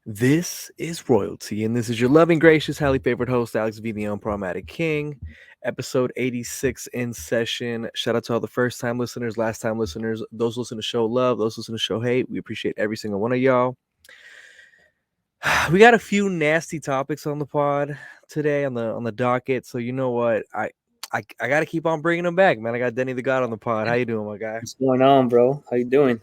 This is RoyalTea, and this is your loving, gracious, highly favored host, Alex V, the Unproblematic King. Episode 86 in session. Shout out to all the first time listeners, last time listeners, those listening to show love, those listening to show hate. We appreciate every single one of y'all. We got a few nasty topics on the pod today on the docket. So you know what? I got to keep on bringing them back, man. I got Denny the God on the pod. How you doing, my guy? What's going on, bro? How you doing?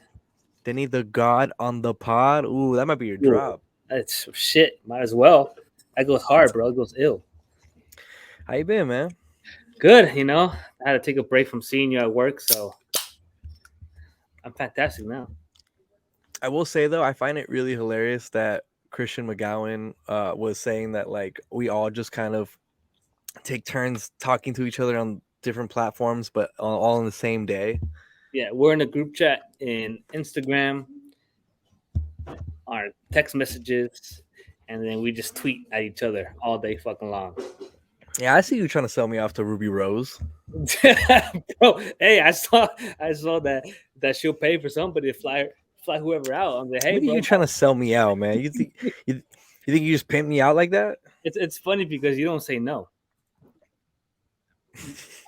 Denny the God on the pod. Ooh, that might be your Ooh, drop. that's shit. Might as well. That goes hard, bro. It goes ill. How you been, man? Good, I had to take a break from seeing you at work, so I'm fantastic now. I will say though, I find it really hilarious that Christian McGowan was saying that like we all just kind of take turns talking to each other on different platforms, but all in the same day. Yeah, we're in a group chat in Instagram, our text messages, and then we just tweet at each other all day fucking long. Yeah, I see you trying to sell me off to Ruby Rose. Bro, hey, I saw that she'll pay for somebody to fly whoever out. I'm like, hey, Look at bro, you trying to sell me out, man. You think you just pimp me out like that? it's funny because you don't say no.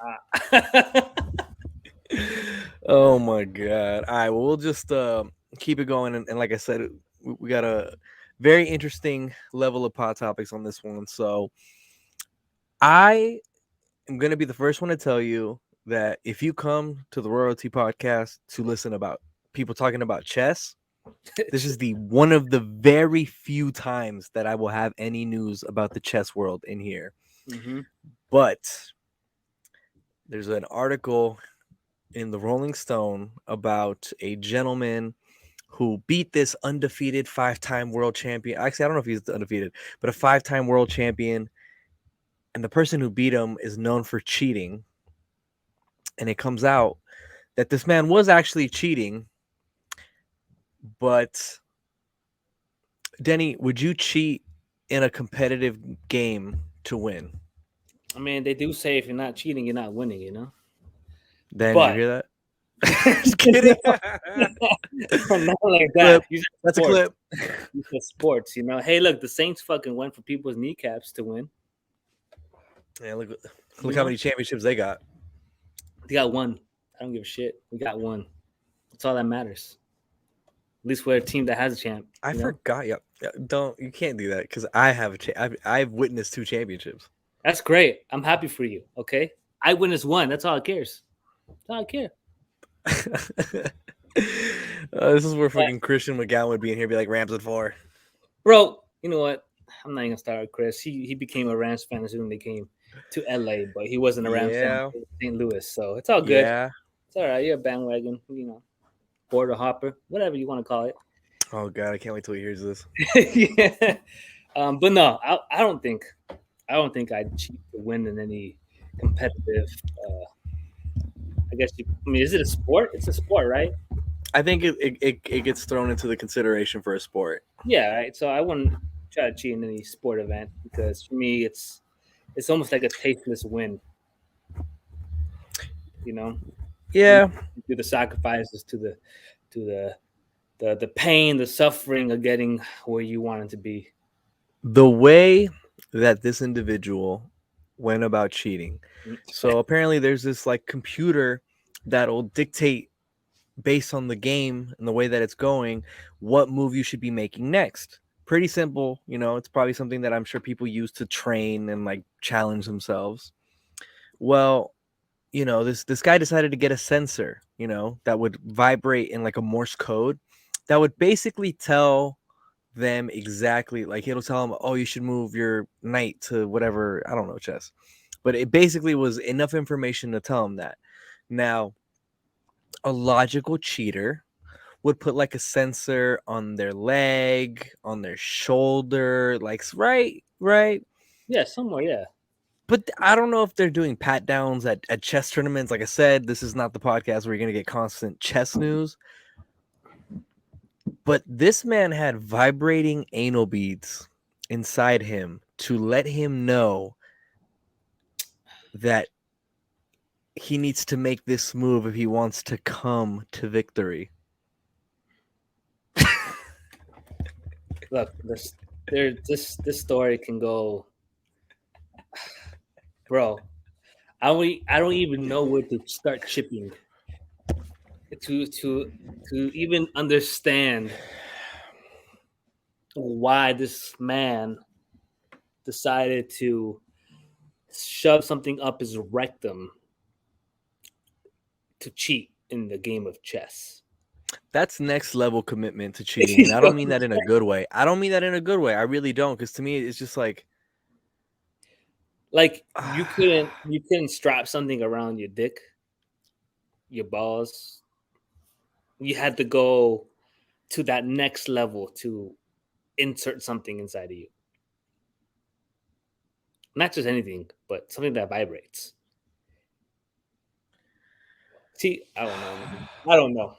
Uh, Oh my god! All right, well we'll just keep it going, and like I said, we got a very interesting level of pod topics on this one. So I am going to be the first one to tell you that if you come to the RoyalTea podcast to listen about people talking about chess, this is the one of the very few times that I will have any news about the chess world in here. mhm. But there's an article in the Rolling Stone about a gentleman who beat this undefeated five-time world champion. Actually, I don't know if he's undefeated, but a five-time world champion. And the person who beat him is known for cheating. And it comes out that this man was actually cheating. But Denny, would you cheat in a competitive game to win? I mean, they do say if you're not cheating, you're not winning. Dan, did you But hear that? Just kidding. not like that. Clip. You said That's a sports. clip. You said sports. Hey, look, the Saints fucking went for people's kneecaps to win. Yeah, You look how know, many championships they got. they got one. I don't give a shit. We got one. That's all that matters. At least we're a team that has a champ. I forgot. Yeah, don't you can't do that because I have I've witnessed two championships. That's great. I'm happy for you. Okay, I witnessed one. That's all I cares. That's all I care. This is where fucking Christian McGowan would be in here, be like Rams at 4. Bro, you know what? I'm not even gonna start with Chris. He became a Rams fan as soon as they came to LA, but he wasn't a Rams fan Yeah, in St. Louis, so it's all good. yeah. It's all right. You're a bandwagon, border hopper, whatever you want to call Oh god, I can't wait till he hears this. it. Yeah. But no, I don't think I'd cheat to win in any competitive. Uh, is it a sport? It's a sport, right? I think it gets thrown into the consideration for a sport. Yeah, right. So I wouldn't try to cheat in any sport event because for me, it's almost like a tasteless win. You know, you Yeah, do the sacrifices to the pain, the suffering of getting where you want it to be. the way that this individual went about cheating. So apparently, there's this like computer that'll dictate based on the game and the way that it's going, what move you should be making next. Pretty simple, it's probably something that I'm sure people use to train and like challenge themselves. Well, this guy decided to get a sensor, that would vibrate in like a Morse code that would basically tell them exactly, like it'll tell them, oh, you should move your knight to whatever, I don't know, chess. But it basically was enough information to tell them that. Now, a logical cheater would put like a sensor on their leg, on their shoulder, like right. Yeah, somewhere. Yeah. But I don't know if they're doing pat downs at chess tournaments. Like I said, this is not the podcast where you're gonna get constant chess news. But this man had vibrating anal beads inside him to let him know that he needs to make this move if he wants to come to victory. Look, this story can go, bro. I don't even know where to start chipping to even understand why this man decided to shove something up his rectum to cheat in the game of chess. That's next level commitment to cheating, and I don't mean that in a good way. I don't mean that in a good way. I really don't, because to me, it's just like, Like you couldn't strap something around your dick, your balls. You had to go to that next level to insert something inside of you. Not just anything, but something that vibrates. See, I don't know. Man. I don't know.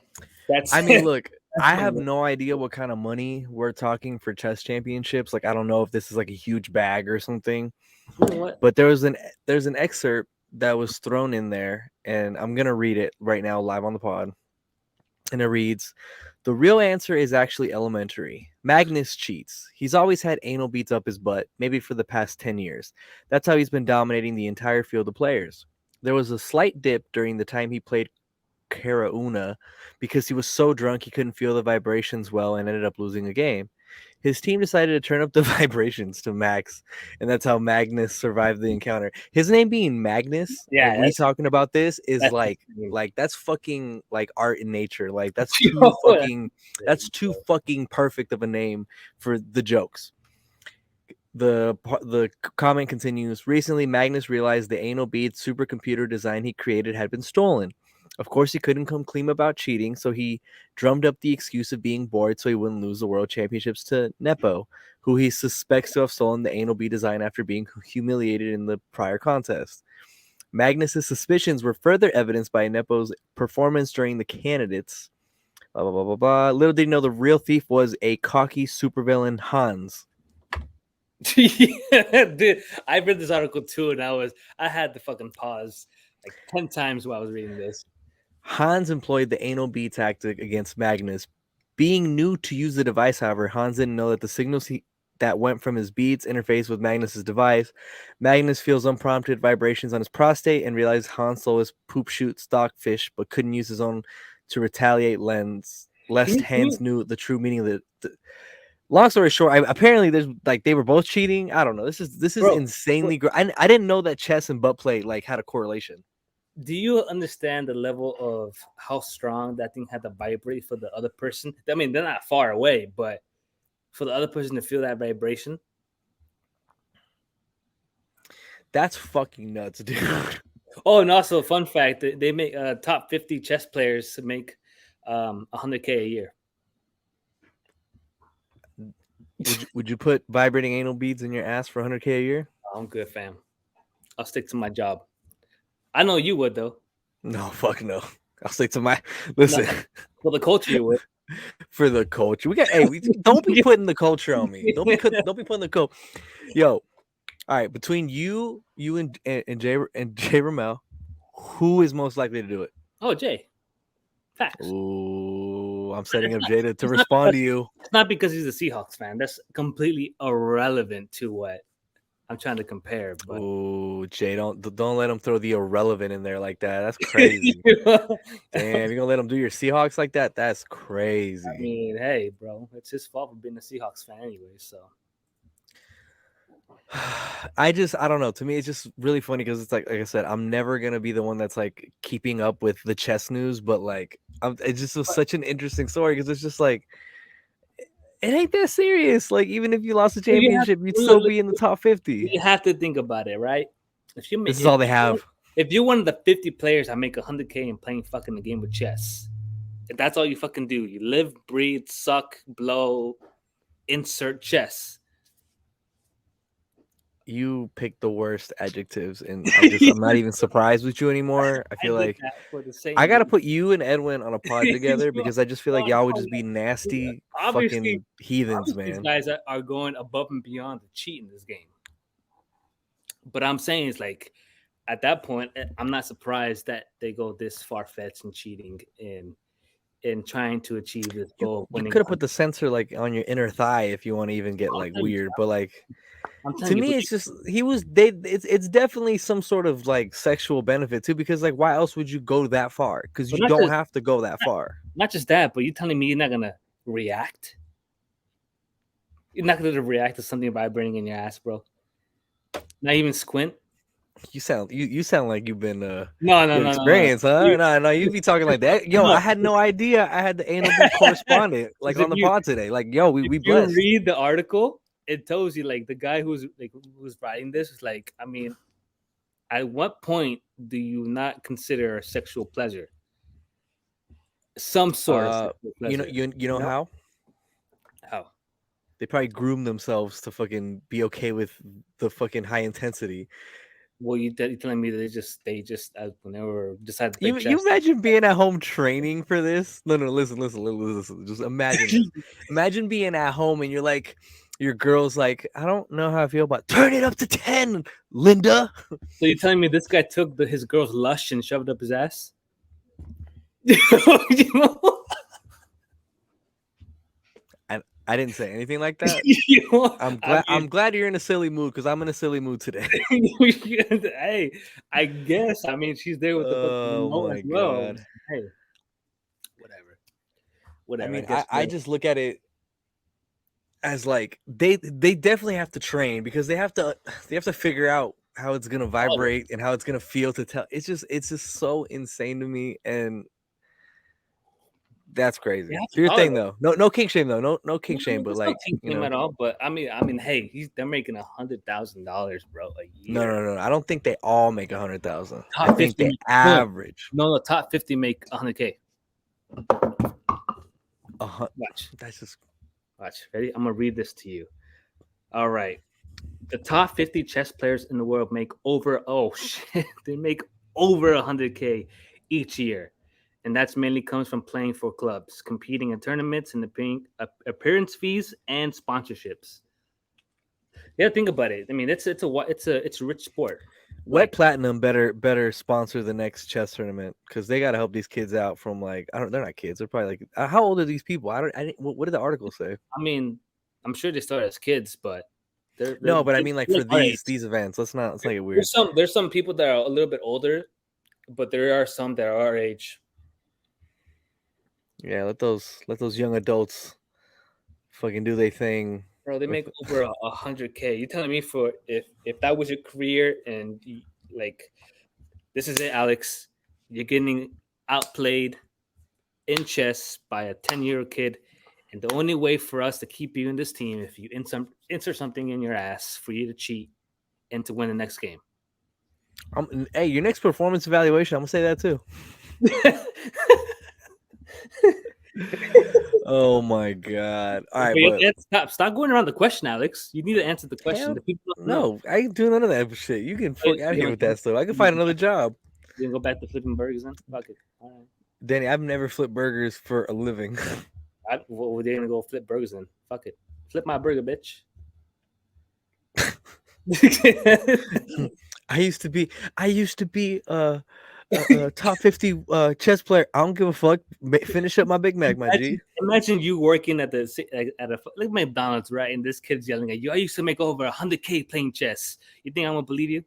That's I mean, look, that's I my have no idea what kind of money we're talking for chess championships. Like, I don't know if this is like a huge bag or something. you know what? But there's an excerpt that was thrown in there, and I'm gonna read it right now live on the pod. And it reads, "The real answer is actually elementary. Magnus cheats. He's always had anal beads up his butt, maybe for the past 10 years. That's how he's been dominating the entire field of players. There was a slight dip during the time he played Karauna because he was so drunk he couldn't feel the vibrations well and ended up losing a game. His team decided to turn up the vibrations to max, and that's how Magnus survived the encounter. His name being Magnus, Yeah, and we talking about this is that's like that's fucking like art in nature. Like that's Yo, that's too fucking perfect of a name for the jokes. The comment continues. Recently, Magnus realized the anal bead supercomputer design he created had been stolen. Of course, he couldn't come clean about cheating, so he drummed up the excuse of being bored so he wouldn't lose the world championships to Nepo, who he suspects to have stolen the anal bead design after being humiliated in the prior contest. Magnus's suspicions were further evidenced by Nepo's performance during the candidates. Blah, blah, blah, blah, blah. Little did he know the real thief was a cocky supervillain, Hans. yeah, dude, I read this article too, and I had to fucking pause like 10 times while I was reading this. Hans employed the anal bead tactic against Magnus. Being new to use the device, however, Hans didn't know that the signals that went from his beads interface with Magnus's device. Magnus feels unprompted vibrations on his prostate and realizes Hans stole his poop shoot stockfish, but couldn't use his own to retaliate lest Hans knew the true meaning of the long story short, apparently there's like they were both cheating. I don't know. This is Bro, insanely great. I didn't know that chess and butt play like had a correlation. do you understand the level of how strong that thing had to vibrate for the other person? I mean, they're not far away, but for the other person to feel that vibration. That's fucking nuts, dude. Oh, and also, fun fact: they make top 50 chess players make 100K a year. Would you put vibrating anal beads in your ass for 100K a year? I'm good, fam. I'll stick to my job. I know you would though. No, fuck no. I'll stick to my listen. No, for the culture, you would. For the culture, don't be putting the culture on me. Don't be putting the culture. Yo, all right. Between you and Jay Ramel, who is most likely to do it? Oh, Jay. Facts. Ooh, I'm setting up Jay to respond to you. It's not because he's a Seahawks fan. That's completely irrelevant to what I'm trying to compare. But Ooh, Jay, don't let him throw the irrelevant in there like that. That's crazy. Damn, you're gonna let him do your Seahawks like that? That's crazy. I mean, hey, bro, it's his fault for being a Seahawks fan anyway. So I don't know. To me, it's just really funny because it's like I said, I'm never gonna be the one that's like keeping up with the chess news, but like, it just was such an interesting story because it's just like it ain't that serious. Like, even if you lost the championship, you'd still be in the top 50. you have to think about it, right? This is all they have. If you're one of the 50 players that make 100K and playing fucking the game of chess, if that's all you fucking do, you live, breathe, suck, blow, insert chess. You picked the worst adjectives, and I'm not even surprised with you anymore. I feel like I gotta put you and Edwin on a pod together because I just feel like y'all would just be nasty fucking heathens, man. These guys are going above and beyond to cheat in this game. But I'm saying it's like at that point, I'm not surprised that they go this far fetched and cheating. And in trying to achieve this goal of You winning. could have put the sensor like on your inner thigh if you want to even get like weird, but like I'm to telling you, me it's just it's definitely some sort of like sexual benefit too, because like why else would you go that far? Because But you don't have to go that far. not just that, but you telling me you're not gonna react? You're not gonna react to something vibrating in your ass, bro. Not even squint. You sound like you've been No. experienced, huh? No, you be talking like that. Yo, I had no idea I had the anal bead correspondent like on the pod today. Like, yo, we If you blessed. read the article, it tells you like the guy who's writing this is like, I mean, at what point do you not consider sexual pleasure some sort of sexual pleasure? You know how? How? They probably groom themselves to fucking be okay with the fucking high intensity. Well, you're telling me that they just when they were decided to play You chess. imagine being at home training for this? No, listen. Just imagine this. Imagine being at home and you're like, your girl's like, I don't know how I feel about turn it up to 10, Linda. So you're telling me this guy took his girl's lush and shoved up his ass? I didn't say anything like that. I'm glad you're in a silly mood because I'm in a silly mood today. Hey, I guess. I mean, she's there with the Oh my as well. God. Hey, whatever. I mean, I just look at it as like they definitely have to train because they have to figure out how it's gonna vibrate and how it's gonna feel to tell. It's just so insane to me, and that's crazy. Do your thing though. No kink shame though. No kink shame, but like no kink shame at all. But I mean, hey, they're making $100,000, bro, a year. No. I don't think they all make 100,000. I Top think 50 they average. No, top 50 make 100K. Watch. That's just watch. Ready? I'm gonna read this to you. All right. The top 50 chess players in the world make over they make over 100K each year. And that's mainly comes from playing for clubs, competing in tournaments, and paying appearance fees and sponsorships. Yeah, think about it. I mean, it's a rich sport. Wet Platinum better sponsor the next chess tournament because they got to help these kids out from like they're not kids. They're probably like how old are these people? What did the article say? I mean, I'm sure they start as kids, but no, but I mean like for these events. Let's not get weird. There's some people that are a little bit older, but there are some that are our age. Yeah, let those young adults fucking do their thing. Bro, they make over 100K. You telling me if that was your career and like this is it, Alex, you're getting outplayed in chess by a 10-year-old kid, and the only way for us to keep you in this team if you insert something in your ass for you to cheat and to win the next game. Hey, your next performance evaluation, I'm gonna say that too. Oh my God! All right, stop going around the question, Alex. You need to answer the question. The people don't know. I ain't doing none of that shit. You can fuck out of here with that stuff. I can find another job. You can go back to flipping burgers then. Fuck it. All right. Denny, I've never flipped burgers for a living. We're gonna go flip burgers then. Fuck it. Flip my burger, bitch. I used to be a top 50 chess player. I don't give a fuck. Finish up my Big Mac, my G. Imagine you working at a like McDonald's, right? And this kid's yelling at you. I used to make over 100K playing chess. You think I'm gonna believe you?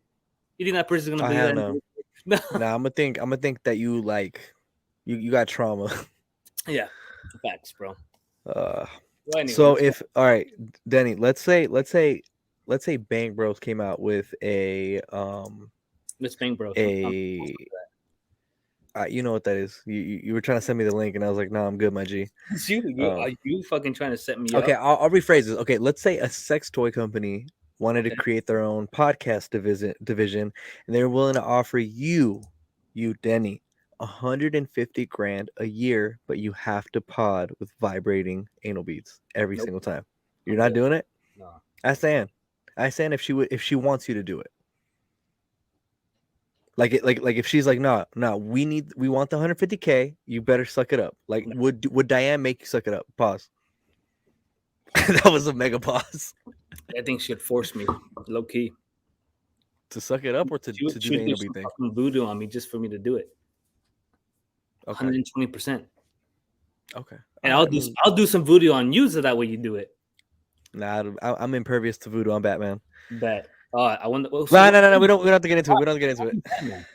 You think that person's gonna believe that? No. Nah, I'm gonna think that you like you got trauma. Yeah, facts, bro. Well, anyway, so if all right, Denny, let's say Bang Bros came out with a Let's Bang Bros. You know what that is. You were trying to send me the link, and I was like, "No, I'm good, my G." Are you fucking trying to set me up? Okay, I'll rephrase this. Okay, let's say a sex toy company wanted to create their own podcast division, and they were willing to offer you, Denny, $150,000 a year, but you have to pod with vibrating anal beads every single time. You're not doing it? No. I stand if she wants you to do it. Like if she's like, no, we want the $150K, you better suck it up. Like, would Diane make you suck it up? Pause. That was a mega pause. I think she'd force me, low key, to suck it up or to do the anal bead thing. Voodoo on me just for me to do it. 120%. Okay. And I mean, I'll do some voodoo on you so that way you do it. nah, I'm impervious to voodoo. I'm Batman. Bet. I wonder. Well, so No, what, no, no, no. We don't have to get into it. We don't have to get into why are it. you Batman?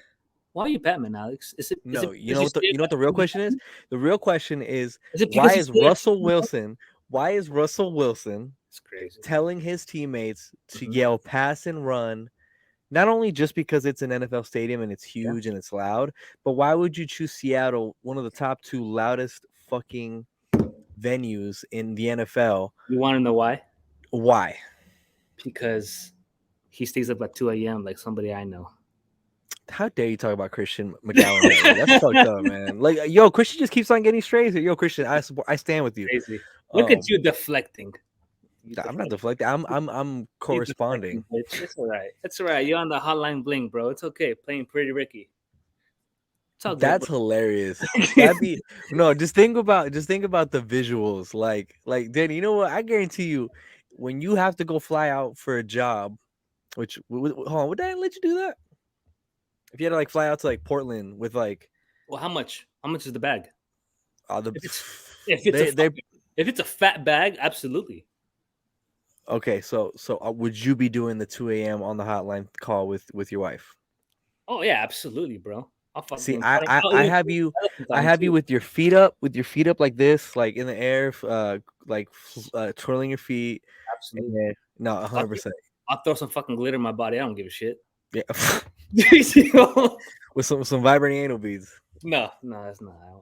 Why are you Batman, Alex? Is it No, because you you know what the real question is? The real question is Is it why because you is stay at Russell Wilson? Why is Russell Wilson It's crazy. telling his teammates to Mhm. yell pass and run? Not only just because it's an NFL stadium and it's Yeah. huge and it's loud, but why would you choose Seattle, one of the top 2 loudest fucking venues in the NFL? You want to know why? Why? Because he stays up at 2 a.m. like somebody I know. How dare you talk about Christian McGowan that way? That's fucked up, man. Like, yo, Christian just keeps on getting straight. Yo, Christian, I stand with you. Crazy. Look at you deflecting. You I'm not deflecting. deflecting. I'm You deflecting, corresponding. bitch. It's all right. It's all right. You're on the hotline bling, bro. It's okay. Playing Pretty Ricky. It's all good. That's hilarious. That'd be no. Just think about the visuals. Like Danny. You know what? I guarantee you, when you have to go fly out for a job, which hold on, would they let you do that? If you had to like fly out to like Portland with like Well, how much? How much is the bag? the If it's if it's a they if it's a fat bag, absolutely. okay. So would you be doing the 2 a.m. on the hotline call with your wife? Oh yeah, absolutely, bro. I'll See, fucking I'll I even have put you elephant I on have you too. with your feet up like this, like in the air, twirling your feet. Absolutely. And no, I'll, 100%. I'll throw some fucking glitter in my body. I don't give a shit. Yeah, no, with some vibrating anal beads. that's not.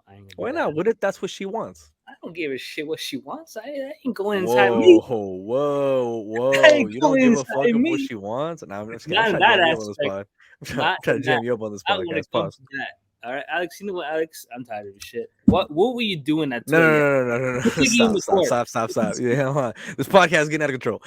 I ain't gonna do Why that. not? What if that's what she wants? I don't give a shit what she wants. I ain't going inside Whoa, me. I whoa! ain't You don't going give a inside fuck of what me. she wants? And I'm just kidding. I'm Not in trying to that jam you up on this aspect. pod. I'm Not trying in to that. jam you up on this Not when it podcast. comes Pause. to that. All right, Alex. You know what, Alex? I'm tired of your shit. What were you doing at No, 2 no, a.m.? no, no, no, no, What no. took you in Stop, the stop, court? stop, stop, stop. Yeah, hold on. This podcast is getting out of control.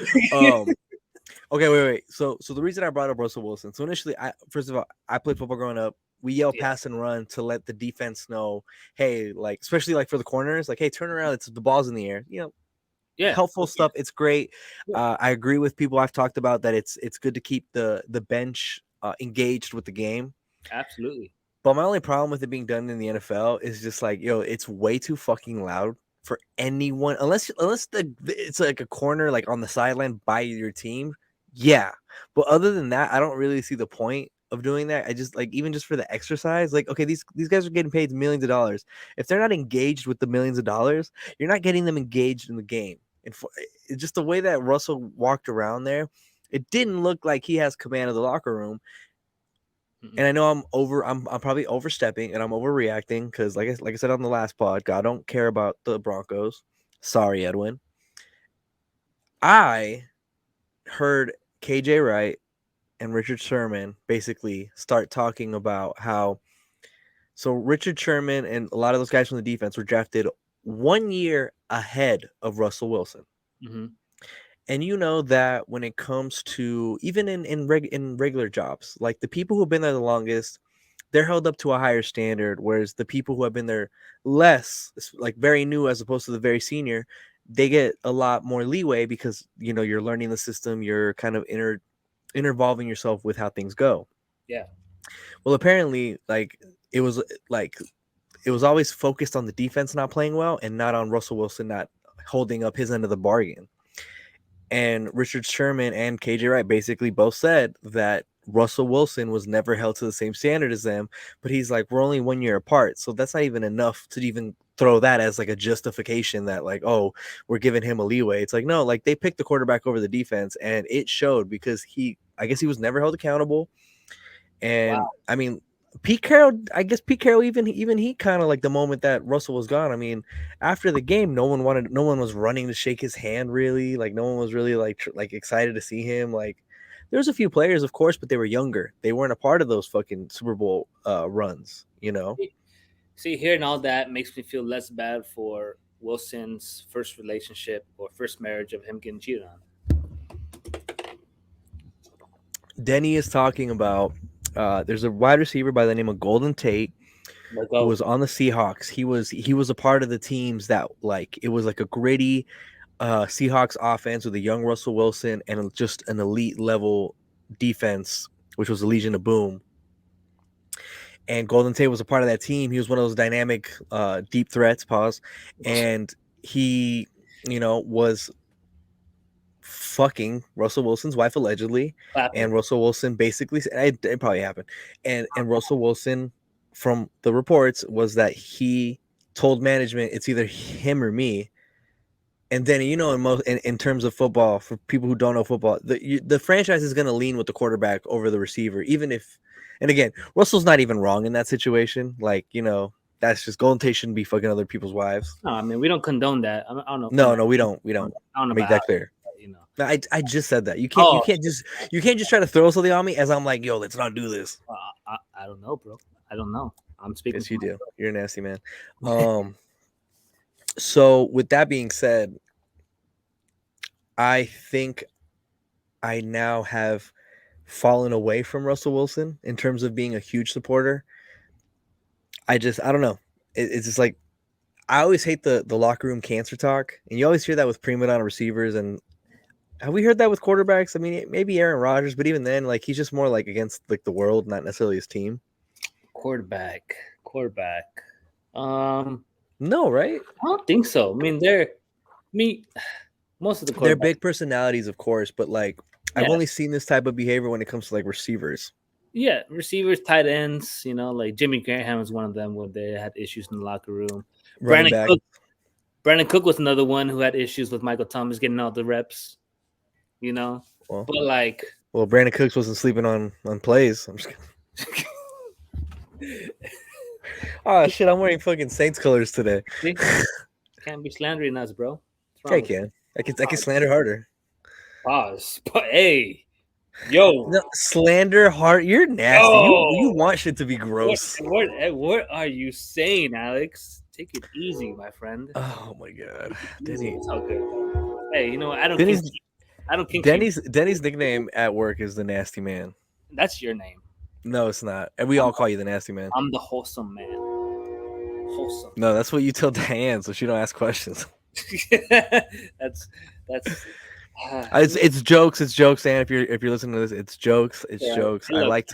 Okay, wait. So the reason I brought up Russell Wilson. So initially, first of all, I played football growing up. We yell Yeah, pass and run to let the defense know, hey, like especially like for the corners, like, hey, turn around. It's the ball's in the air. yeah, Helpful stuff. It's great. yeah, I agree with people I've talked about that it's good to keep the bench engaged with the game. absolutely. But my only problem with it being done in the NFL is just like, it's way too fucking loud for anyone unless it's like a corner like on the sideline by your team. Yeah. But other than that, I don't really see the point of doing that. I just like even just for the exercise, like okay, these guys are getting paid millions of dollars. If they're not engaged with the millions of dollars, you're not getting them engaged in the game. And just the way that Russell walked around there, it didn't look like he has command of the locker room. Mm-mm. And I know I'm probably overstepping and I'm overreacting because like I said on the last pod, God don't care about the Broncos. Sorry, Edwin. I heard KJ Wright and Richard Sherman basically start talking about how Richard Sherman and a lot of those guys from the defense were drafted 1 year ahead of Russell Wilson. Mm-hmm. And you know that when it comes to even in regular jobs, like the people who've been there the longest, they're held up to a higher standard, whereas the people who have been there less, like very new as opposed to the very senior, they get a lot more leeway because you're learning the system, you're kind of intervolving yourself with how things go. Yeah. Well, apparently, like it was always focused on the defense not playing well and not on Russell Wilson not holding up his end of the bargain. And Richard Sherman and KJ Wright basically both said that Russell Wilson was never held to the same standard as them, but he's like, we're only 1 year apart. So that's not even enough to even throw that as like a justification that like, oh, we're giving him a leeway. It's like, no, like they picked the quarterback over the defense and it showed because I guess he was never held accountable. And Wow. I mean, Pete Carroll, even he kind of like the moment that Russell was gone. I mean, after the game, no one was running to shake his hand really. Like no one was really like excited to see him. Like there's a few players, of course, but they were younger. They weren't a part of those fucking Super Bowl runs, you know. See, hearing all that makes me feel less bad for Wilson's first relationship or first marriage of him getting cheated on. Denny is talking about there's a wide receiver by the name of Golden Tate Like, who oh, was on the Seahawks. He was a part of the teams that like it was like a gritty Seahawks offense with a young Russell Wilson and just an elite level defense, which was the Legion of Boom. and Golden Tate was a part of that team. He was one of those dynamic, deep threats. Pause, and he, was fucking Russell Wilson's wife allegedly, and Russell Wilson basically it probably happened, and Russell Wilson, from the reports, was that he told management it's either him or me. And then in terms of football, for people who don't know football, the franchise is going to lean with the quarterback over the receiver, even if. And again, Russell's not even wrong in that situation. Like, that's just Golden Tate shouldn't be fucking other people's wives. No, I mean, we don't condone that. I don't know. No, we don't. I don't know Make that clear. I just said that. You can't just try to throw something on me as I'm like, yo, let's not do this. I don't know, bro. I don't know. I'm speaking. Yes, you do. You're a nasty man. So with that being said, I think I now have fallen away from Russell Wilson in terms of being a huge supporter. I don't know. It's just like, I always hate the locker room cancer talk, and you always hear that with prima donna receivers. And have we heard that with quarterbacks? I mean, maybe Aaron Rodgers, but even then, like, he's just more like against like the world, not necessarily his team. Quarterback. No, right? I don't think so. I mean, most of the they're big personalities, of course, but like, I've only seen this type of behavior when it comes to like receivers. Yeah, receivers, tight ends, like Jimmy Graham was one of them when they had issues in the locker room. Brandon Cook was another one who had issues with Michael Thomas getting all the reps, Well, but like, Brandon Cooks wasn't sleeping on plays. I'm just kidding. Oh shit! I'm wearing fucking Saints colors today. See? Can't be slandering us, bro. I can slander harder. Pause. But hey, yo, no, slander hard. You're nasty. You want shit to be gross. What are you saying, Alex? Take it easy, my friend. Oh my god, Denny. It's all good. Hey, I don't. Denny's nickname at work is the Nasty Man. That's your name. No, it's not. And we all call you the Nasty Man. I'm the wholesome man. Wholesome. No, that's what you tell Diane, so she don't ask questions. that's it's jokes. It's jokes, Dan. If you're listening to this, it's jokes. It's jokes. Look,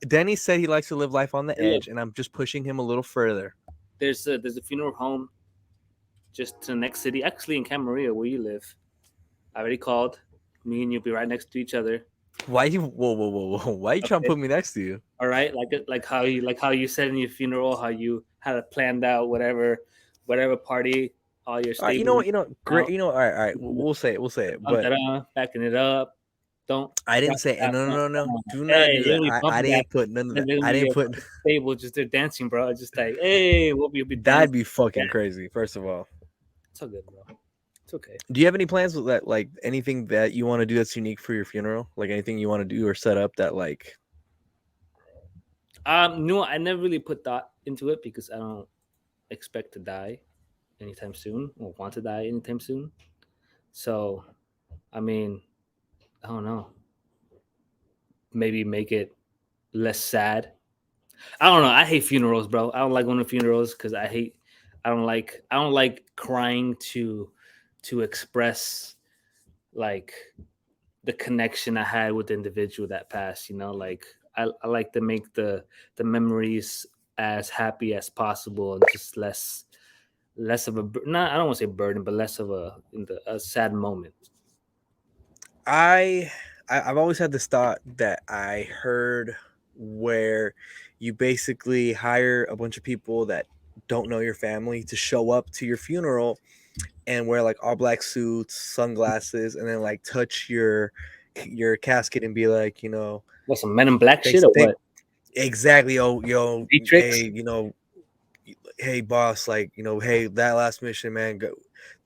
Denny said he likes to live life on the edge, and I'm just pushing him a little further. There's a funeral home just to the next city, actually in Camarillo, where you live. I already called. Me and you'll be right next to each other. Why you? Whoa! Why are you trying to put me next to you? All right, like how you said in your funeral, how you had it planned out, whatever party, all your. All right, great. All right. We'll say it. But backing it up. Don't. I didn't say. No. Do not do that. I didn't put none of that. I didn't put. Table just they're dancing, bro. Just like, hey, we'll be. That'd be fucking crazy. First of all, it's all good, bro. It's okay. Do you have any plans with that? Like anything that you want to do that's unique for your funeral? Like anything you want to do or set up that like? No, I never really put thought into it because I don't expect to die anytime soon or want to die anytime soon. So, I mean, I don't know. Maybe make it less sad. I don't know. I hate funerals, bro. I don't like going to funerals because I don't like crying to express like the connection I had with the individual that passed, like I like to make the memories as happy as possible and just less of a I don't want to say burden, but less of a sad moment. I've always had this thought that I heard where you basically hire a bunch of people that don't know your family to show up to your funeral and wear like all black suits, sunglasses, and then like touch your casket and be like, what, some Men in Black shit or what? Exactly. Yo, hey, hey boss, like, hey, that last mission, man, go,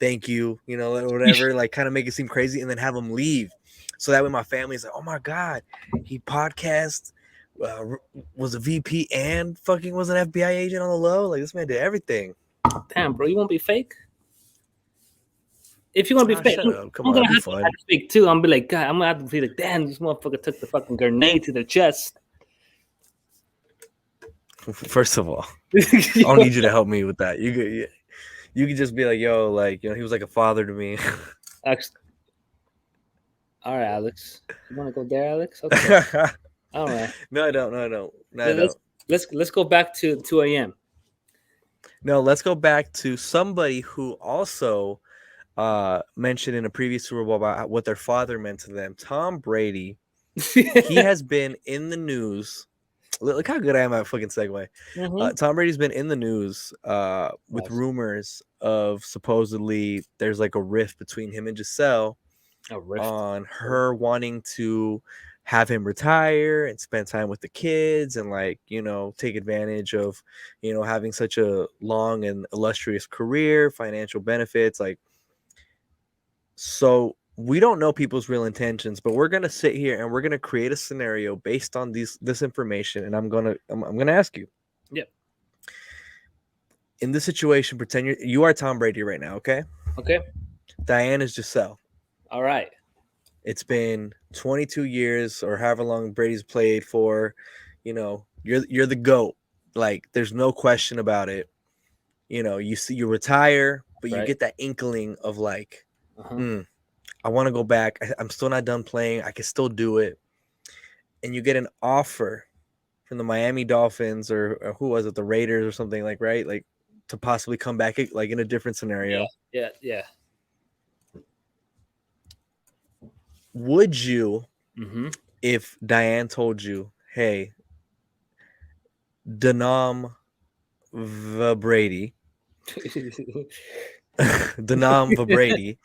thank you, whatever, like kind of make it seem crazy and then have them leave. So that way my family's like, oh my God, he podcast, was a VP and fucking was an FBI agent on the low. Like this man did everything. Damn, bro, you won't be fake? If you want to be fake, I'm gonna have to fake too. I'm gonna be like, God, I'm gonna have to be like, damn, this motherfucker took the fucking grenade to the chest. First of all, I don't need you to help me with that. You could just be like, yo, like, he was like a father to me. All right, Alex. You want to go there, Alex? Okay. All right. No, I don't. let's go back to 2 a.m. No, let's go back to somebody who also mentioned in a previous Super Bowl about what their father meant to them. Tom Brady. He has been in the news. Look how good I am at fucking segue. Tom Brady's been in the news with rumors of supposedly there's like a rift between him and Giselle on her wanting to have him retire and spend time with the kids and like, you know, take advantage of, you know, having such a long and illustrious career, financial benefits. Like, so we don't know people's real intentions, but we're gonna sit here and we're gonna create a scenario based on this information, and I'm gonna ask you. Yep. In this situation, pretend you are Tom Brady right now, okay? Okay. Diane is Giselle. All right. It's been 22 years or however long Brady's played for. You know, you're the GOAT. Like, there's no question about it. You know, you retire, but you get that inkling of like, I want to go back. I'm still not done playing. I can still do it. And you get an offer from the Miami Dolphins or who was it, the Raiders or something, like, right? Like, to possibly come back like in a different scenario. Yeah. Would you, if Diane told you, hey, Denam Brady, Denam Brady,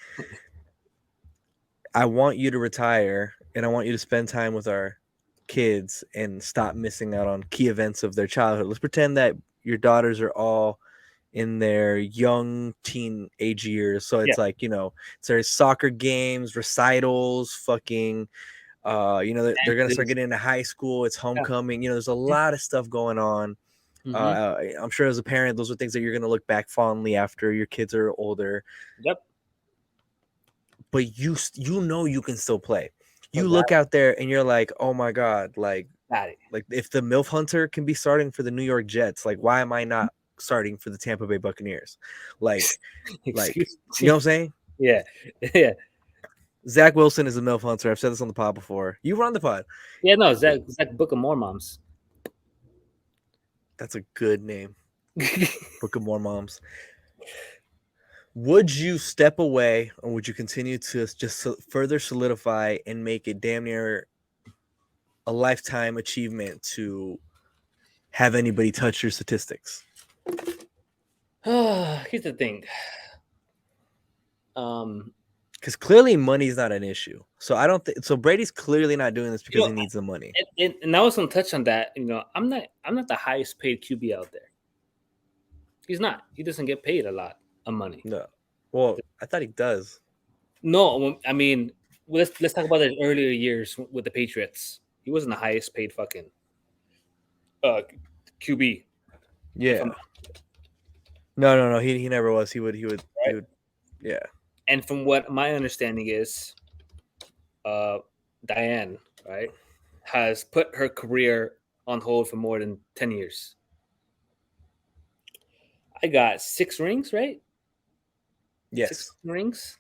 I want you to retire and I want you to spend time with our kids and stop missing out on key events of their childhood. Let's pretend that your daughters are all in their young teenage years. So it's like, you know, there's soccer games, recitals, fucking, you know, they're going to start getting into high school. It's homecoming. You know, there's a lot of stuff going on. I'm sure as a parent, those are things that you're going to look back fondly after your kids are older. Yep. But you know you can still play. You look out there and you're like, oh my God, like if the MILF Hunter can be starting for the New York Jets, like why am I not starting for the Tampa Bay Buccaneers? Like, you know what I'm saying? Yeah. Zach Wilson is a MILF Hunter. I've said this on the pod before. You were on the pod. Yeah, no, Zach Book of Mormoms. That's a good name. Book of Mormoms. Would you step away or would you continue to just further solidify and make it damn near a lifetime achievement to have anybody touch your statistics? Here's the thing. Because clearly money is not an issue. So I don't think so. Brady's clearly not doing this because he needs the money. And I was gonna touch on that. You know, I'm not the highest paid QB out there. He's not. He doesn't get paid a lot of money. No. Well, I thought he does. No, I mean, let's talk about his earlier years with the Patriots. He wasn't the highest paid fucking QB. Yeah. No. He never was. He would. Yeah. And from what my understanding is, Diane, right, has put her career on hold for more than 10 years. I got 6 rings, right? Yes. 6 rings.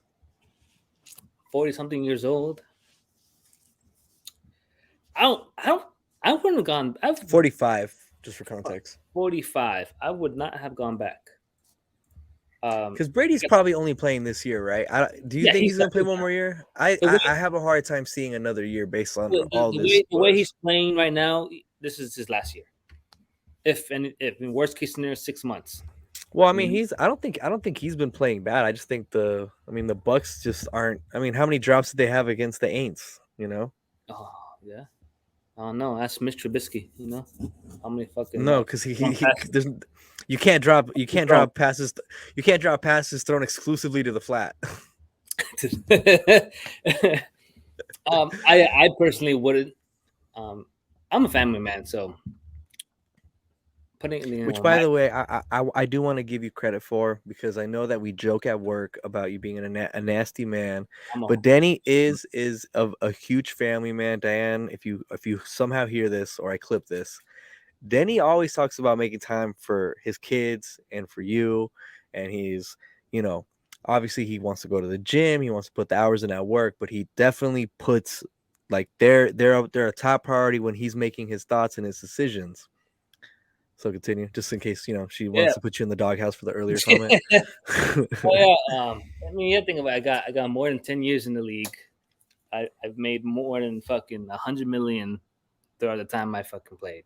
40-something years old. I wouldn't have gone. 45, just for context. 45. I would not have gone back. Because Brady's probably only playing this year, right? Do you think he's going to play one more year? I have a hard time seeing another year based on all this. The way he's playing right now, this is his last year. If in worst case scenario, 6 months. Well, I mean, I don't think he's been playing bad. I just think the Bucks just aren't. I mean, how many drops did they have against the Aints? You know? Oh yeah. I don't know. Ask Mr. Trubisky. You know how many fucking no, because there's you can't drop passes. You can't drop passes thrown exclusively to the flat. I personally wouldn't. I'm a family man, so. Which, by the way, I do want to give you credit for, because I know that we joke at work about you being a nasty man, but Denny is a huge family man. Diane, if you somehow hear this or I clip this, Denny always talks about making time for his kids and for you, and he's, you know, obviously he wants to go to the gym, he wants to put the hours in at work, but he definitely puts like they're a top priority when he's making his thoughts and his decisions. So continue, just in case she Yeah. wants to put you in the doghouse for the earlier comment. Oh yeah. I mean, you think about it, I got more than 10 years in the league. I've made more than fucking 100 million throughout the time I fucking played.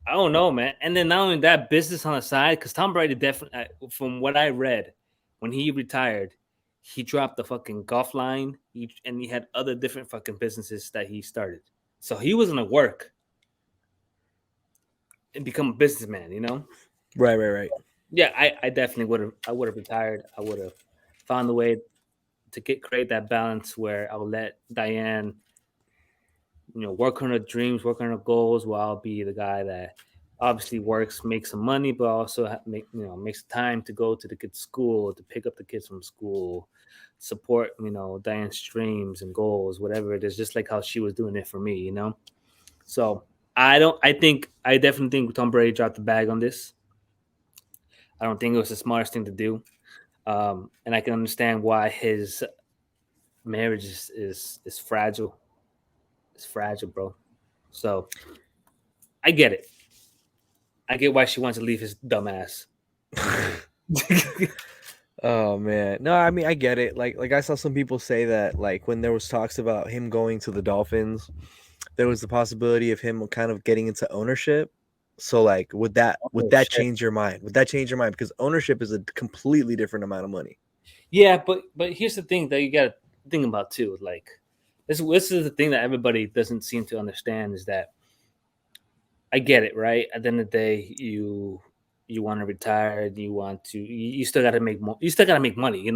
I don't know, man. And then not only that, business on the side, because Tom Brady definitely, from what I read, when he retired, he dropped the fucking golf line, and he had other different fucking businesses that he started. So he was gonna work and become a businessman, Right. Yeah, I definitely would have. I would have retired. I would have found a way to create that balance where I'll let Diane, work on her dreams, work on her goals, while I'll be the guy that obviously works, makes some money, but also makes time to go to the kids' school, to pick up the kids from school, support Diane's dreams and goals, whatever it is, just like how she was doing it for me. So I definitely think Tom Brady dropped the bag on this. I don't think it was the smartest thing to do, and I can understand why his marriage is fragile. It's fragile, bro. So I get it. I get why she wants to leave his dumb ass. Oh man, no, I mean I get it. Like I saw some people say that like when there was talks about him going to the Dolphins, there was the possibility of him kind of getting into ownership. So like, would that Shit. change your mind? Would that change your mind? Because ownership is a completely different amount of money. Yeah, but here's the thing that you got to think about too. Like this is the thing that everybody doesn't seem to understand is that I get it, right? At the end of the day, you want to retire, and you still got to make more. You still got to make money.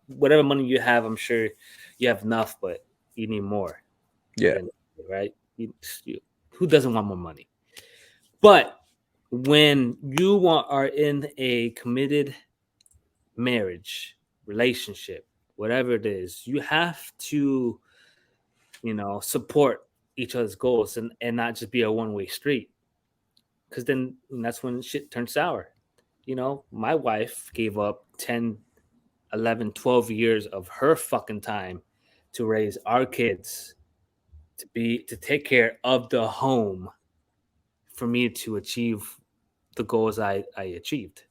Whatever money you have, I'm sure you have enough, but you need more. Yeah, Right. Who doesn't want more money? But when you are in a committed marriage, relationship, whatever it is, you have to, support each other's goals and not just be a one-way street. Because then that's when shit turns sour. My wife gave up 10, 11, 12 years of her fucking time to raise our kids, to take care of the home, for me to achieve the goals I achieved,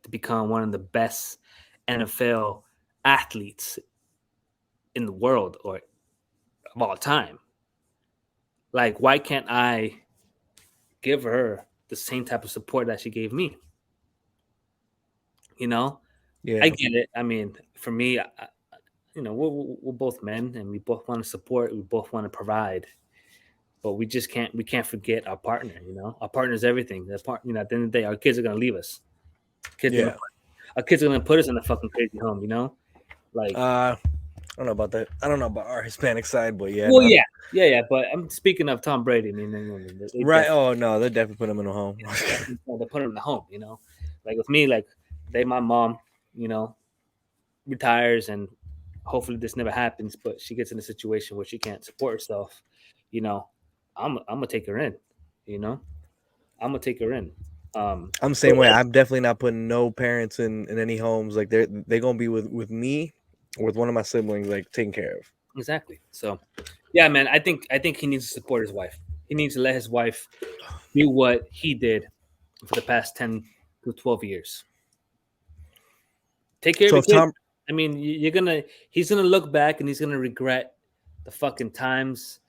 to become one of the best NFL athletes in the world or of all time. Like, why can't I give her the same type of support that she gave me? yeah. I get it. I mean, for me, we're both men and we both want to support, we both want to provide, but we can't forget our partner. Our partner is everything. At the end of the day, our kids are gonna leave us. Yeah. Our kids are gonna put us in a fucking crazy home. Like, I don't know about that. I don't know about our Hispanic side, but yeah. well, No. yeah. But I'm speaking of Tom Brady. I mean, Right. Oh no, they definitely put him in a home. they put him in the home. Like with me, like my mom, retires, and hopefully this never happens, but she gets in a situation where she can't support herself. I'm gonna take her in. I'm gonna take her in. I'm the same way. I'm definitely not putting no parents in any homes. Like they're gonna be with me or with one of my siblings, like taken care of. Exactly. So, yeah, man, I think he needs to support his wife. He needs to let his wife do what he did for the past 10 to 12 years. Take care So of if the kid. Tom, I mean, he's gonna look back and he's gonna regret the fucking times,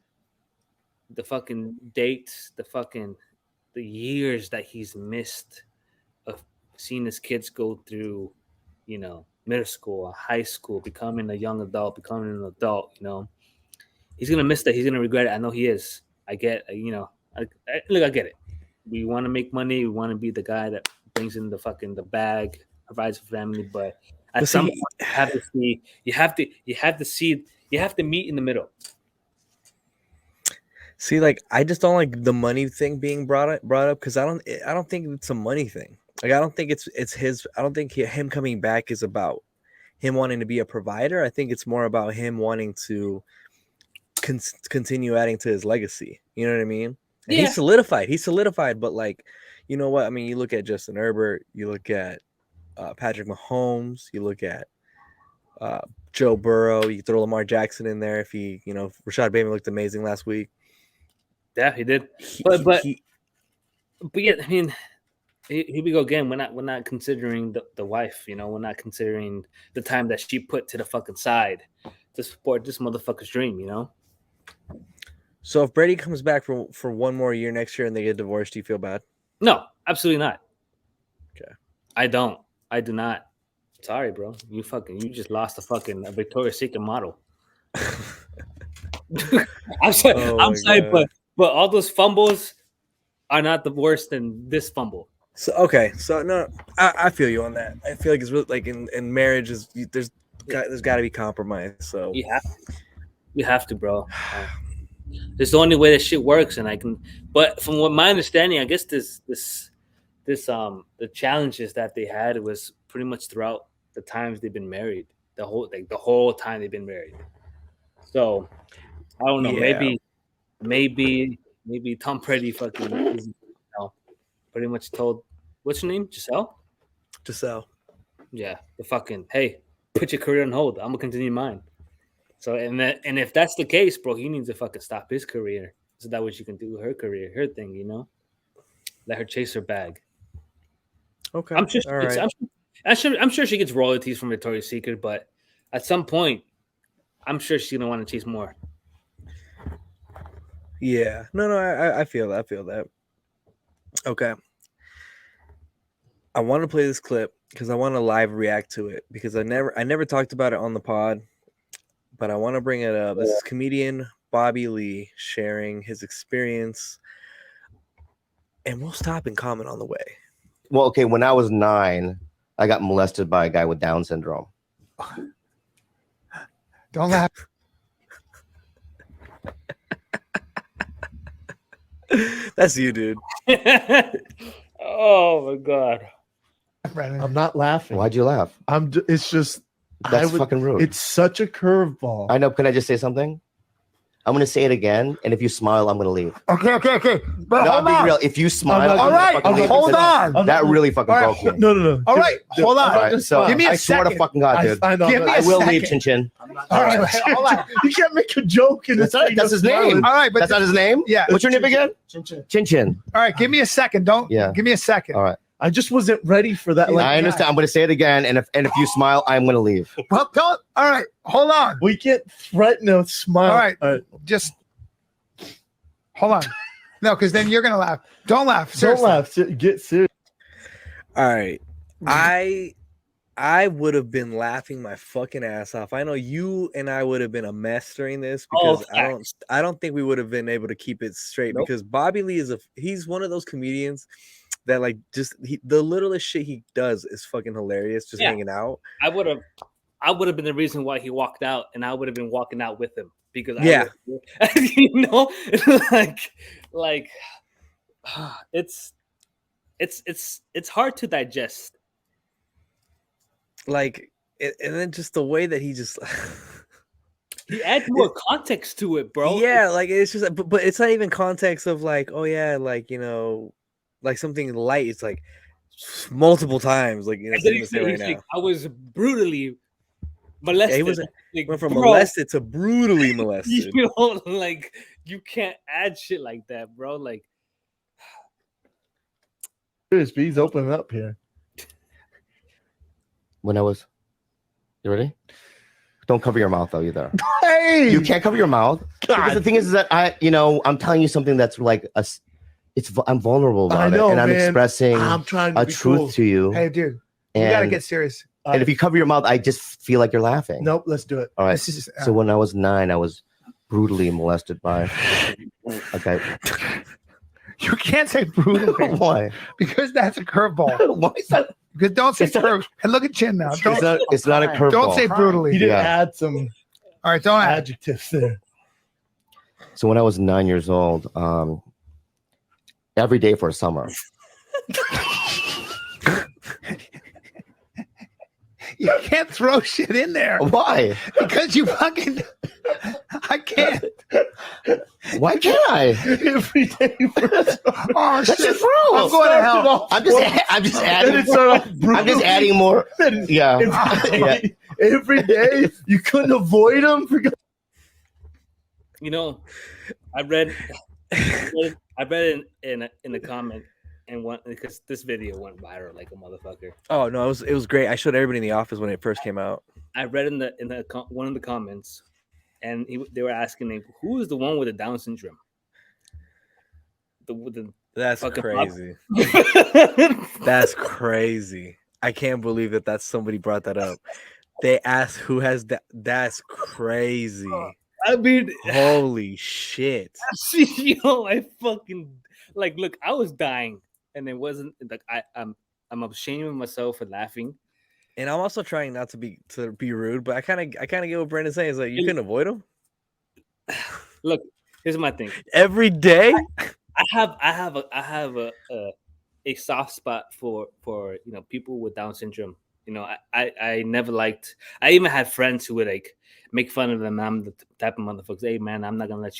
the fucking dates, the years that he's missed of seeing his kids go through, middle school or high school, becoming a young adult, becoming an adult. He's gonna miss that. He's gonna regret it. I know he is. I get. Look, I get it. We want to make money. We want to be the guy that brings in the bag, provides for family. But at some point, you have to see. You have to meet in the middle. see, like I just don't like the money thing being brought up because I don't think it's a money thing. Like I don't think it's his. I don't think him coming back is about him wanting to be a provider. I think it's more about him wanting to continue adding to his legacy. You know what I mean? And Yeah. he's solidified. He's solidified. But like, you know what? I mean, you look at Justin Herbert. You look at Patrick Mahomes. You look at Joe Burrow. You throw Lamar Jackson in there. If Rashad Bateman looked amazing last week. Yeah, he did. He, But he But yeah, I mean, here we go again. We're not considering the wife. You know, we're not considering the time that she put to the fucking side to support this motherfucker's dream. You know. So if Brady comes back for one more year next year and they get divorced, do you feel bad? No, absolutely not. Okay. I don't. I do not. Sorry, bro. You just lost a Victoria's Secret model. I'm sorry. Oh I'm my sorry, God. but all those fumbles are not the worst than this fumble. So okay, so no, I feel you on that. I feel like it's really like in marriage there's got to be compromise. So You have to, bro. It's the only way that shit works, and I can. But from what my understanding, I guess the challenges that they had was pretty much throughout the times they've been married. The whole time they've been married. So I don't know. Yeah. Maybe Tom Brady fucking pretty much told what's her name, Giselle. Yeah, the fucking hey, put your career on hold. I'm gonna continue mine. So and if that's the case, bro, he needs to fucking stop his career so that way she can do her career, her thing. You know, let her chase her bag. Okay. I'm sure. All right. I'm sure she gets royalties from Victoria's Secret, but at some point, I'm sure she's gonna want to chase more. Yeah. No, I feel that. I feel that. Okay. I want to play this clip because I want to live react to it because I never talked about it on the pod, but I want to bring it up. This is comedian Bobby Lee sharing his experience, and we'll stop and comment on the way. Well, okay, when I was 9, I got molested by a guy with Down syndrome. Don't laugh. That's you, dude. Oh my god. I'm not laughing. Why'd you laugh? It's just That's fucking rude. It's such a curveball. I know. Can I just say something? I'm going to say it again, and if you smile, I'm going to leave. Okay. But No, hold I'm being on. real. If you smile, not All I'm right, gonna fucking leave hold because on. That really fucking All right, broke me. No. All right, hold on. All right, so Give me a I swear to second. fucking God, dude. I know. Give me I a will second. leave, Chin Chin. All right, hold on. You can't make a joke and That's not- that's his name. All right, but That's not his name? Yeah. What's your name again? Chin. Chin Chin. all right, give me a second. Don't. Yeah. Give me a second. All right. I just wasn't ready for that. I understand. I'm going to say it again, and if you smile, I'm going to leave. Well, don't. All right, hold on. We can't threaten a smile. All right. Just hold on. No, because then you're gonna laugh. Don't laugh. Seriously. Don't laugh. Get serious. All right. I would have been laughing my fucking ass off. I know you and I would have been a mess during this because I don't think we would have been able to keep it straight because Bobby Lee he's one of those comedians that like just the littlest shit he does is fucking hilarious just hanging out. I would have been the reason why he walked out, and I would have been walking out with him because you know, like it's hard to digest. Like, and then just the way that he just he adds more context to it, bro. Yeah, like it's just, but it's not even context of like, oh yeah, like you know, like something light. It's like multiple times, like you know, right now. Like, I was brutally molested. Yeah, he was like, went from molested to brutally molested. You know, like you can't add shit like that, bro. Like, He's opening up here. You ready? Don't cover your mouth though either. Hey, You can't cover your mouth. Because the thing is that I'm telling you something that's like I'm vulnerable about it, and I'm expressing I'm trying to a be truth cool. to you. hey, dude, you and, gotta get serious. and if you cover your mouth, I just feel like you're laughing. Nope, let's do it. All right. This is So when I was 9, I was brutally molested by. Okay. you can't say brutally Why? because that's a curveball. Why is that? Because don't say It's not- curve. And look at Chin now. Don't It's not a curveball. don't say brutally. He did Yeah. add some All right, don't add. adjectives there. So when I was 9 years old, every day for summer, You can't throw shit in there why? because you fucking. I can't. Why can't I? Every day. Oh That's shit! just rude. I'm going to hell. I'm just adding. I'm just adding more. Yeah. Yeah. Every day you couldn't avoid him. you know, I read in the comment and one because this video went viral like a motherfucker. Oh no, it was great. I showed everybody in the office when it first came out. I read in one of the comments, and they were asking me, who is the one with the Down syndrome? That's fucking crazy. That's crazy. I can't believe that somebody brought that up. They asked who has that. That's crazy. I mean, holy shit. Yo, I fucking look, I was dying, and it wasn't like I'm ashamed of myself for laughing. And I'm also trying not to be rude, but I kind of get what Brandon's saying. Is like you can avoid them. Look, here's my thing. Every day, I have a soft spot for people with Down syndrome. I never liked. I even had friends who would like make fun of them. I'm the type of motherfuckers. Hey man, I'm not gonna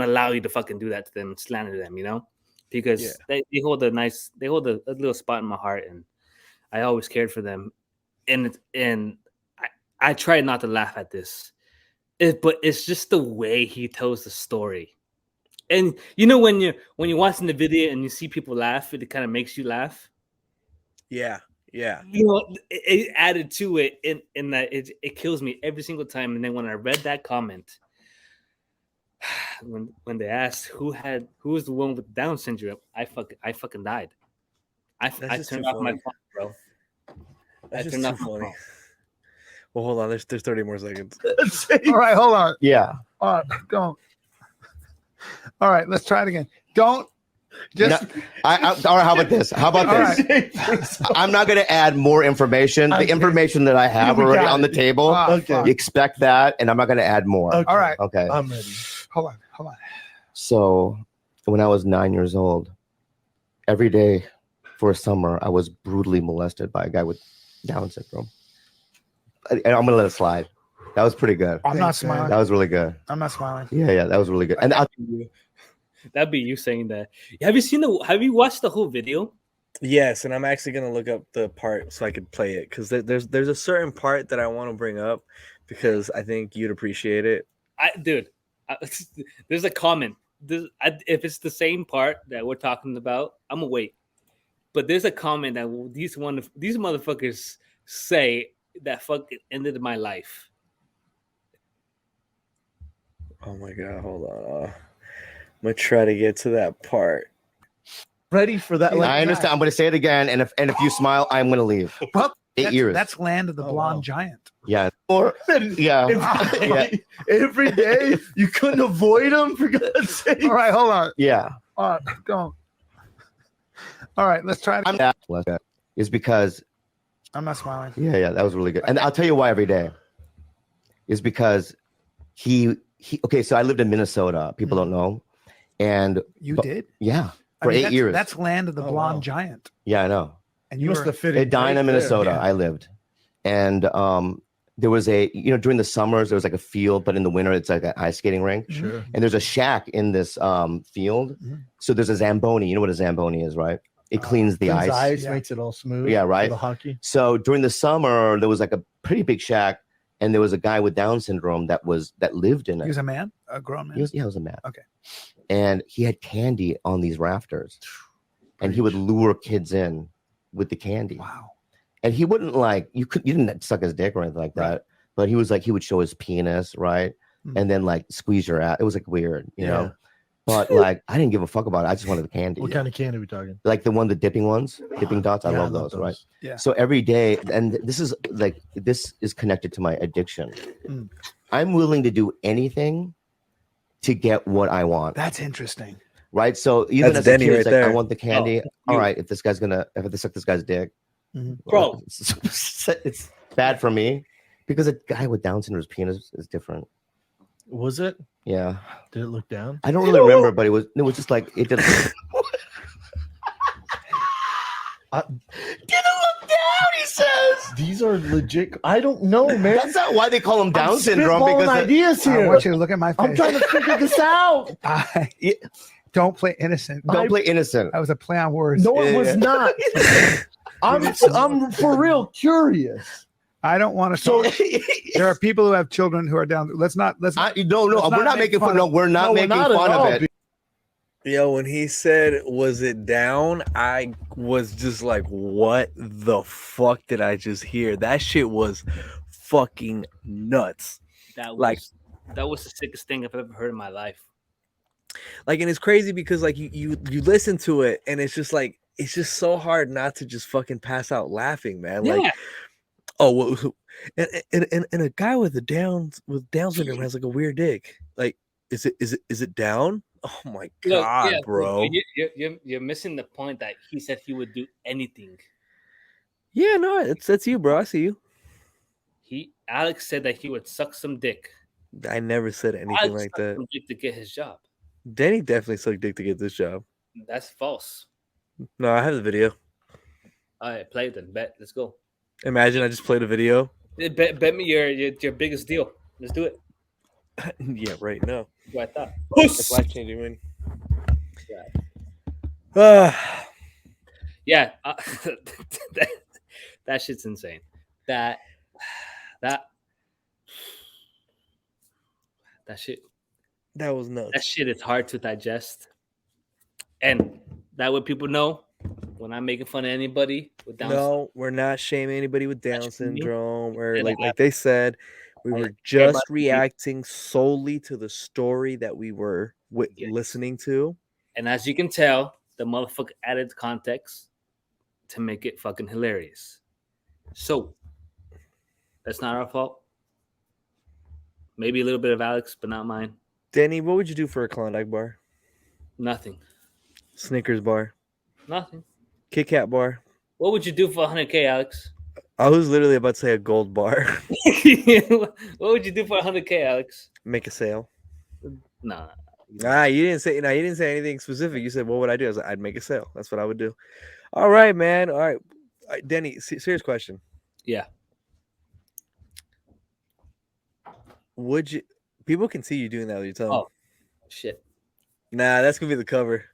allow you to fucking do that to them, slander them. Because they hold a little spot in my heart, and I always cared for them. And I try not to laugh at this, but it's just the way he tells the story. And when you're watching the video and you see people laugh, it kind of makes you laugh. Yeah. It added to it in that it kills me every single time. And then when I read that comment, when they asked who was the one with Down syndrome, I fucking died. I turned off my phone, bro. That's just too funny. Well, hold on. There's 30 more seconds. All right, hold on. Yeah. Don't. All right, let's try it again. Don't just. All right, how about this? This? I'm not going to add more information. The information that I have already on the table. Okay. Expect that, and I'm not going to add more. Okay. All right. Okay. I'm ready. Hold on. So, when I was 9 years old, every day for a summer, I was brutally molested by a guy with Down syndrome. And I'm gonna let it slide. That was pretty good. I'm not smiling. That was really good. I'm not smiling. Yeah, that was really good. And that'd be you saying that. Have you watched the whole video? Yes, and I'm actually gonna look up the part so I could play it because there's a certain part that I want to bring up because I think you'd appreciate it. There's a comment. If it's the same part that we're talking about, I'm gonna wait. But there's a comment that these motherfuckers say that fucking ended my life. Oh my god, hold on. I'm gonna try to get to that part. Ready for that? I understand. I'm gonna say it again, and if you smile, I'm gonna leave. Well, 8 years. That's Land of the Blonde Giant. Yeah. Or Every day you couldn't avoid them for God's sake. All right, hold on. Yeah. Don't. All right, let's try it. Is because I'm not smiling. Yeah, that was really good. And I'll tell you why every day. Is because he okay, so I lived in Minnesota. People don't know. And you did? Yeah. For 8 years. That's Land of the Blonde Giant. Yeah, I know. And you must have fit in Edina, Minnesota. I lived. And there was during the summers there was like a field, but in the winter it's like an ice skating rink. Sure. And there's a shack in this field. So there's a Zamboni. You know what a Zamboni is, right? It cleans the ice. Makes it all smooth. Yeah, right. For the hockey. So during the summer, there was like a pretty big shack, and there was a guy with Down syndrome that lived in it. He was a man, a grown man. He was a man. Okay. And he had candy on these rafters, and he would lure kids in with the candy. Wow. And he wouldn't you didn't suck his dick or anything like that, but he would show his penis, right, and then squeeze your ass. It was weird, you know. But I didn't give a fuck about it. I just wanted the candy. What kind of candy are we talking? Like the dipping ones, dipping dots. I love those, right? Yeah. So every day, and this is connected to my addiction. I'm willing to do anything to get what I want. That's interesting. Right. So even That's as a Denny kid, right it's there. I want the candy. All right. If this guy's dick, Bro, it's bad for me because a guy with Down syndrome's penis is different. Was it? Yeah. Did it look down? I don't really remember, but it was just it did. Did it look down? He says these are legit. I don't know, man. That's not why they call him Down syndrome. Because ideas here. I want you to look at my face. I'm trying to figure this out. Don't play innocent. Don't play innocent. That was a play on words. No, it was not. I'm for real curious. I don't want to. So there are people who have children who are down. Let's not. No. We're not making fun. No, we're not making fun of it. Yo, when he said, "Was it down?" I was just like, "What the fuck did I just hear?" That shit was fucking nuts. That Like, was the sickest thing I've ever heard in my life. and it's crazy because like you listen to it and it's just like it's just so hard not to just fucking pass out laughing, man. Like, Yeah. oh, and a guy with Down syndrome has like a weird dick. Like, is it down? Oh my Look, yeah, god, bro. you're missing the point that he said he would do anything. Yeah, no, that's you, bro. I see you. Alex said that he would suck some dick. I never said anything Alex like sucked that. some dick to get his job. Denny definitely sucked dick to get this job. That's false. No, I have the video. All right, play it then. Bet. Let's go. Imagine I just played a video. Bet me your biggest deal. Let's do it. Yeah, right. No, What I thought. it's life changing. Man. Yeah. Yeah. That shit's insane. That shit. That was nuts. That shit is hard to digest. And that way people know when I'm making fun of anybody with Down syndrome. No, we're not shaming anybody with Down Not shaming. syndrome or And like they said, we were just reacting solely to the story that we were listening to. And as you can tell, the motherfucker added context to make it fucking hilarious. So that's not our fault. Maybe a little bit of Alex, but not mine. Denny, what would you do for a Klondike bar? Nothing. Snickers bar. Nothing. Kit Kat bar. What would you do for 100K, Alex? I was literally about to say a gold bar. What would you do for 100K, Alex? Make a sale. Nah. You didn't say anything specific. You said, what would I do? I was like, I'd make a sale. That's what I would do. All right, man. All right. Denny, serious question. Yeah. Would you? People can see you doing that with your tongue. Oh, shit. Nah, that's gonna be the cover.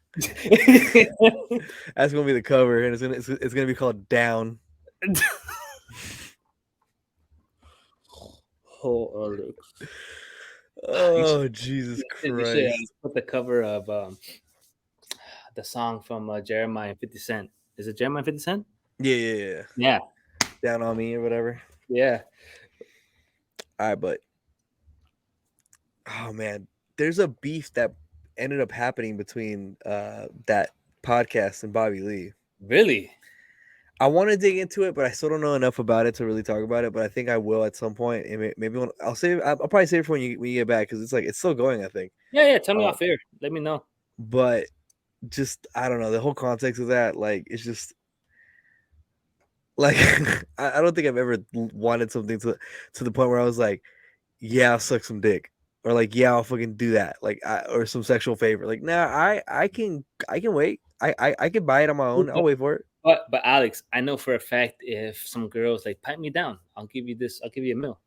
That's gonna be the cover, and it's gonna be called Down. Oh, Alex. Oh, Jesus Christ! You should put the cover of the song from Jeremiah and 50 Cent. Is it Jeremiah and 50 Cent? Yeah. Down on me or whatever. Yeah. All right, but oh man, there's a beef that ended up happening between that podcast and Bobby Lee. Really? I want to dig into it, but I still don't know enough about it to really talk about it. But I think I will at some point. And maybe I'll probably save it for when you get back because it's still going. I think. Yeah. Tell me off air. Let me know. But just I don't know the whole context of that. Like it's just like I don't think I've ever wanted something to the point where I was like, yeah, I'll suck some dick, or like, yeah, I'll fucking do that, like, or some sexual favor. Like, nah, I can wait. I can buy it on my own. I'll wait for it. But Alex, I know for a fact if some girls like pipe me down, I'll give you this. I'll give you $1 million.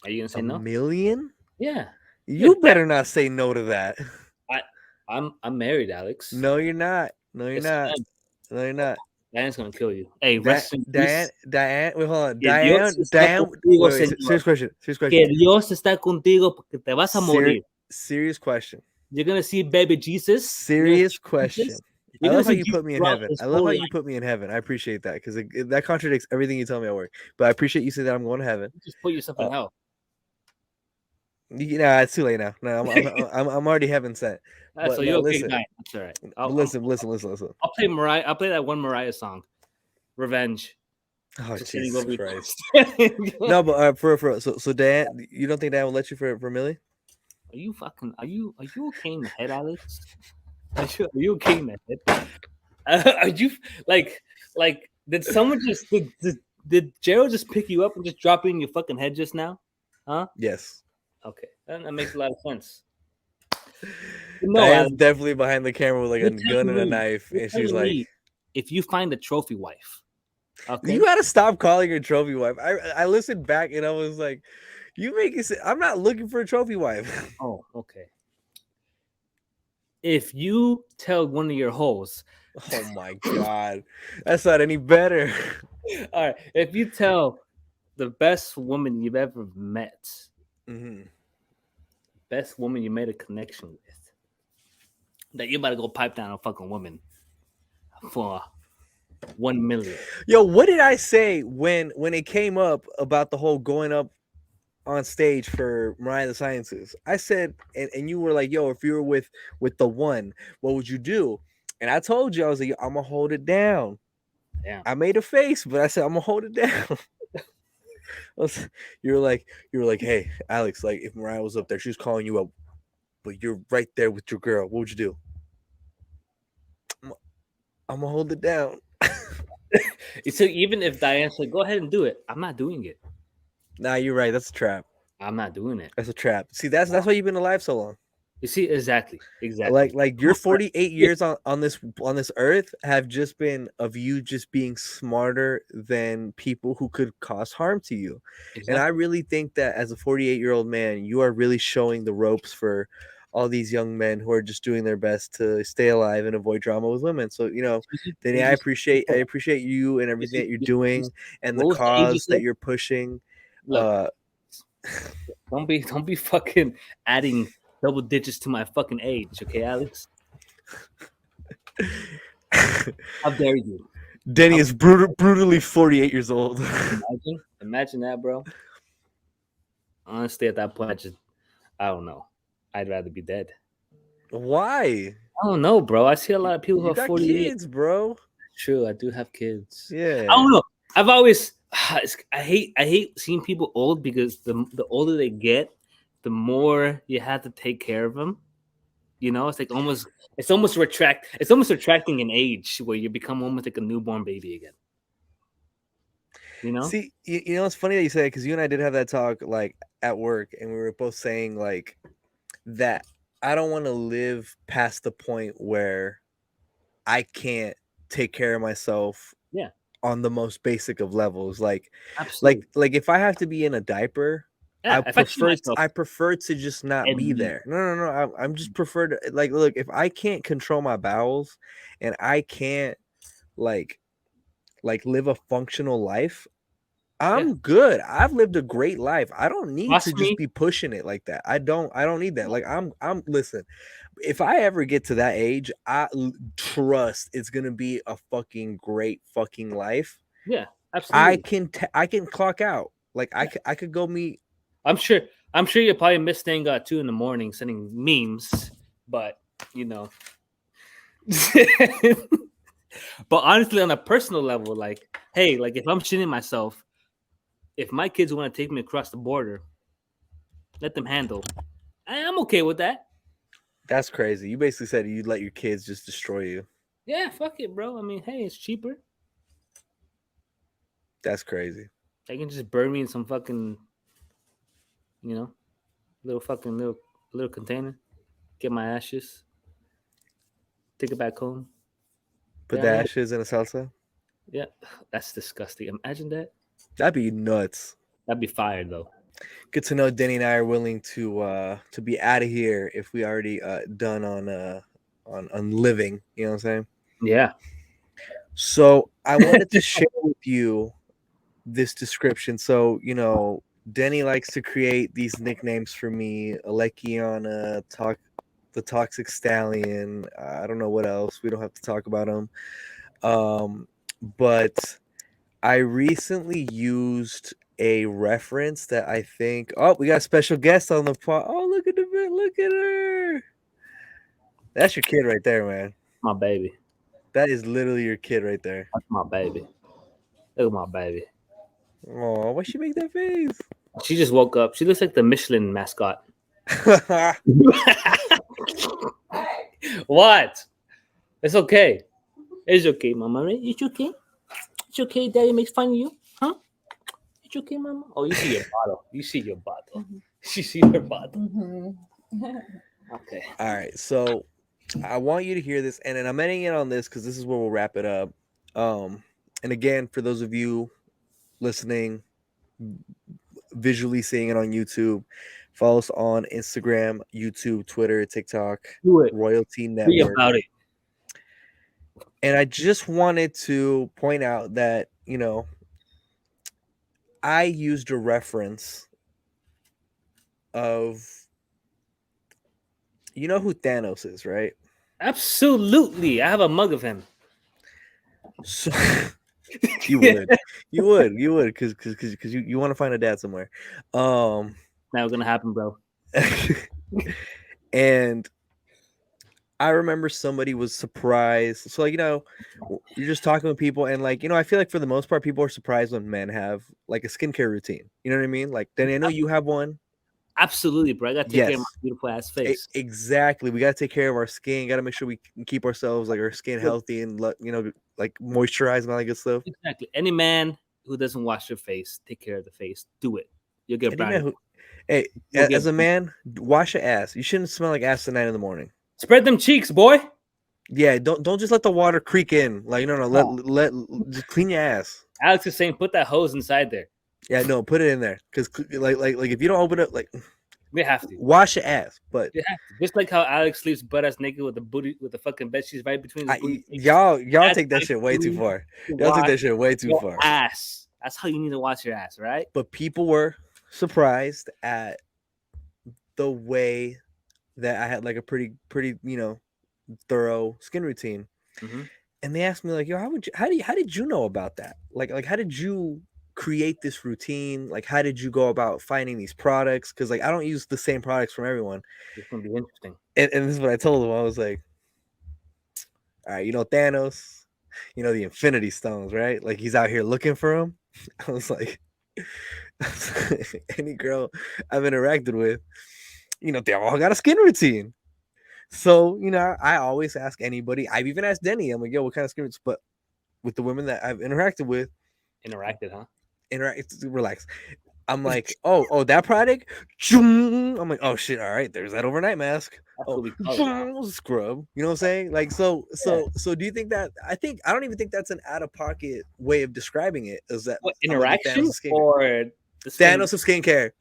Are you gonna say no? $1 million? Yeah. You better not say no to that. I'm married, Alex. No, you're not. No, you're not. No, you're not. Diane's gonna kill you. Hey, Diane. Wait, hold on. Diane. Wait, serious question. Que Dios está contigo porque te vas a morir. Serious question. You're gonna see baby Jesus. Serious question. I love how you put me in heaven. I love how you put me in heaven. I appreciate that because that contradicts everything you tell me at work. But I appreciate you saying that I'm going to heaven. Just put yourself in hell. Nah, it's too late now. No, I'm already heaven sent. But, so you're okay, guy. That's all right. Listen. I'll play Mariah. I'll play that one Mariah song, "Revenge." Oh, Jesus Christ! No, but for so Dan, you don't think Dan will let you for $1 million? Are you okay in the head, Alex? Are you okay in the head? Are you like did someone just did Gerald just pick you up and just drop you in your fucking head just now? Huh? Yes. Okay, that makes a lot of sense. No, Diane's definitely behind the camera with like a gun and a knife, and she's like, "If you find a trophy wife, okay, you gotta stop calling her trophy wife." I listened back and I was like, "You make it. I'm not looking for a trophy wife." Oh, okay. If you tell one of your hoes, oh my god, that's not any better. All right, if you tell the best woman you've ever met, best woman you made a connection with, that you're about to go pipe down a fucking woman for 1 million. Yo, what did I say when it came up about the whole going up on stage for Mariah the Sciences? I said, and you were like, yo, if you were with the one, what would you do? And I told you, I was like, I'm gonna hold it down. Damn. I made a face, but I said I'm gonna hold it down. You were like, hey, Alex, like if Mariah was up there, she was calling you up, but you're right there with your girl. What would you do? I'm gonna hold it down. So even if Diane said, "Go ahead and do it," I'm not doing it. Nah, you're right. That's a trap. I'm not doing it. That's a trap. See, that's why you've been alive so long. You see, exactly. Like your 48 years on this earth have just been of you just being smarter than people who could cause harm to you. Exactly. And I really think that as a 48-year-old man, you are really showing the ropes for all these young men who are just doing their best to stay alive and avoid drama with women. So, Denny, I appreciate you and everything that you're doing and the cause that you're pushing. Look, don't be fucking adding double digits to my fucking age, okay, Alex? How dare you? Denny is brutally 48 years old. Imagine that, bro. Honestly, at that point, I don't know. I'd rather be dead. Why? I don't know, bro. I see a lot of people who are 48. Kids, bro. True, I do have kids. Yeah. I don't know. I've always I hate seeing people old because the older they get, the more you have to take care of them. It's like it's almost retracting an age where you become almost like a newborn baby again. See, it's funny that you say it because you and I did have that talk like at work, and we were both saying like that I don't want to live past the point where I can't take care of myself. Yeah. On the most basic of levels, like if I have to be in a diaper, yeah, I prefer to just not be there. No. I'm just prefer to look, if I can't control my bowels and I can't like live a functional life, I'm good. I've lived a great life. I don't need to just be pushing it like that. I don't need that. Like I'm listen, if I ever get to that age, I trust it's gonna be a fucking great fucking life. Yeah, absolutely. I can clock out. Like I could go meet. I'm sure you probably miss staying at 2 a.m. sending memes, but but honestly, on a personal level, like, hey, like if I'm shitting myself, if my kids want to take me across the border, let them handle. I'm okay with that. That's crazy. You basically said you'd let your kids just destroy you. Yeah, fuck it, bro. I mean, hey, it's cheaper. That's crazy. They can just burn me in some fucking, little container. Get my ashes. Take it back home. Put the ashes in a salsa? Yeah, that's disgusting. Imagine that. That'd be nuts. That'd be fire, though. Good to know Denny and I are willing to be out of here if we already done on living. You know what I'm saying? Yeah. So I wanted to share with you this description. So, Denny likes to create these nicknames for me. Alekiana, the Toxic Stallion. I don't know what else. We don't have to talk about them. But I recently used a reference that I think. Oh, we got a special guest on the pod. Oh, look at look at her. That's your kid right there, man. My baby. That is literally your kid right there. That's my baby. Look at my baby. Oh, why she make that face? She just woke up. She looks like the Michelin mascot. What? It's okay. It's okay, Mama. It's okay. It's okay. Daddy makes fun of you, huh? It's okay, Mama. Oh, you see your bottle. You see your bottle. She sees her bottle. Okay. All right. So I want you to hear this, and then I'm ending it on this because this is where we'll wrap it up. And again, for those of you listening, visually seeing it on YouTube, follow us on Instagram, YouTube, Twitter, TikTok, RoyalTea Network. Be about it. And I just wanted to point out that, I used a reference of, you know who Thanos is, right? Absolutely. I have a mug of him. So, you would, because you want to find a dad somewhere. Never gonna happen, bro. And I remember somebody was surprised. So, like, you're just talking with people, and like, I feel like for the most part, people are surprised when men have like a skincare routine. You know what I mean? Like, Denny, I know you have one. Absolutely, bro. I gotta take care of my beautiful ass face. Exactly. We gotta take care of our skin. Gotta make sure we can keep ourselves, like, our skin healthy and like moisturize and all that good stuff. Exactly. Any man who doesn't wash their face, take care of the face, do it. You'll get brown. Hey, as a man, wash your ass. You shouldn't smell like ass at 9 in the morning. Spread them cheeks, boy. Yeah, don't just let the water creak in. Like, no, let just clean your ass. Alex is saying put that hose inside there. Yeah, no, put it in there, because like if you don't open it, like, we have to wash your ass. But you have to. Just like how Alex sleeps butt ass naked with the booty, with the fucking bed sheets right between the booty. Y'all take that shit way too far. Y'all take that shit way too far. Ass. That's how you need to wash your ass, right? But people were surprised at the way that I had like a pretty thorough skin routine. Mm-hmm. And they asked me, like, yo, how did you know about that? Like how did you create this routine? Like, how did you go about finding these products? Because, like, I don't use the same products from everyone. It's gonna be interesting. And this is what I told them. I was like, all right, Thanos, the Infinity Stones, right? Like, he's out here looking for them. I was like, any girl I've interacted with, they all got a skin routine. So, I always ask anybody. I've even asked Denny. I'm like, yo, what kind of skin routine? But with the women that I've interacted with. Relax. I'm like, oh, that product? I'm like, oh, shit, all right, there's that overnight mask. Scrub. You know what I'm saying? Like, so do you think that, I don't even think that's an out-of-pocket way of describing it, is that what, interaction or Thanos of skincare?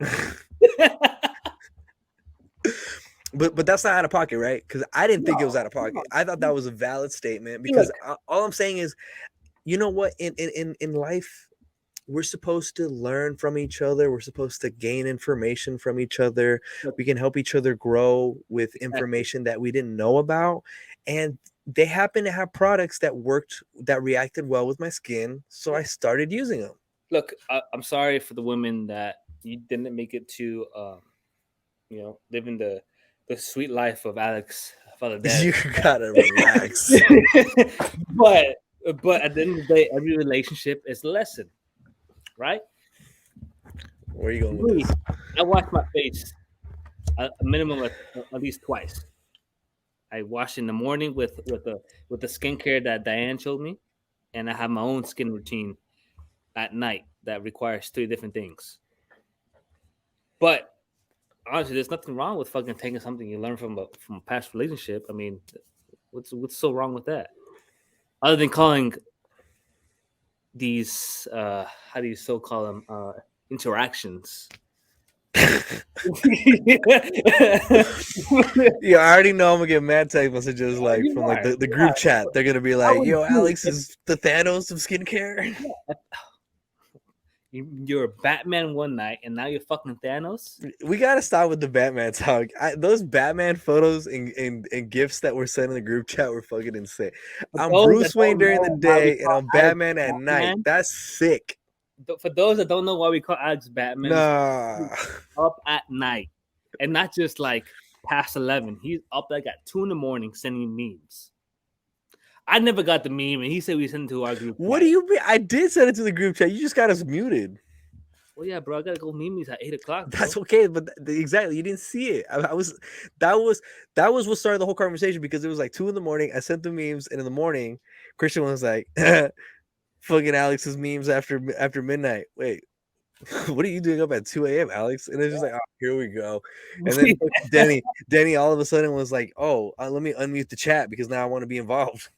But that's not out of pocket, right? Because I didn't think it was out of pocket. I thought that was a valid statement, because all I'm saying is, you know what? In life, we're supposed to learn from each other. We're supposed to gain information from each other. We can help each other grow with information that we didn't know about. And they happen to have products that reacted well with my skin. So I started using them. Look, I'm sorry for the women that you didn't make it to, living the sweet life of Alex, Father Dad. You gotta relax. but at the end of the day, every relationship is a lesson, right? Where are you going with this? I wash my face a minimum of at least twice. I wash in the morning with the skincare that Diane showed me, and I have my own skin routine at night that requires 3 different things. But honestly, there's nothing wrong with fucking taking something you learn from a past relationship. I mean, what's so wrong with that? Other than calling these how do you so call them interactions? Yeah, I already know I'm gonna get mad text messages from the group chat. They're gonna be like, "Yo, Alex is the Thanos of skincare." You're Batman one night, and now you're fucking Thanos. We gotta stop with the Batman talk. Those Batman photos and gifts that were sent in the group chat were fucking insane. I'm Bruce Wayne during the day, and I'm Batman at night. That's sick. For those that don't know why we call Alex Batman, up at night, and not just like past 11. He's up like at 2 a.m. sending memes. I never got the meme, and he said we sent it to our group. What do you mean? I did send it to the group chat. You just got us muted. Well, yeah, bro. I gotta go memes at 8 o'clock. That's okay, but exactly, you didn't see it. That was what started the whole conversation, because it was like 2 a.m. I sent the memes, and in the morning, Christian was like, "Fucking Alex's memes after midnight." Wait, what are you doing up at 2 a.m., Alex? And it's just like, oh, here we go. And then Denny all of a sudden was like, "Oh, let me unmute the chat because now I want to be involved."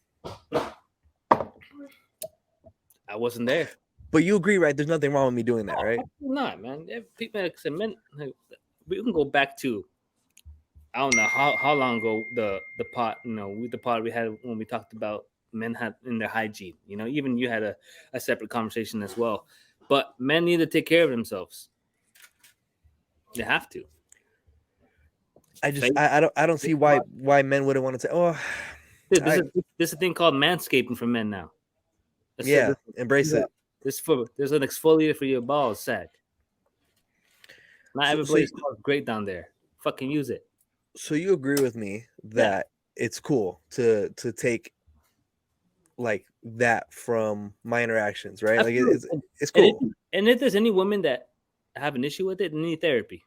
I wasn't there. But you agree, right? There's nothing wrong with me doing that, right? No, man. People men, we can go back to, I don't know how long ago the pot, the pot we had when we talked about men had in their hygiene. Even you had a separate conversation as well. But men need to take care of themselves. They have to. I don't see why men wouldn't want to say, oh, Dude, this is a thing called manscaping for men now. Yeah, embrace it. There's an exfoliator for your balls, sack. Not everybody's great down there. Fucking use it. So you agree with me that it's cool to take like that from my interactions, right? Like it's cool. And if there's any women that have an issue with it, they need therapy.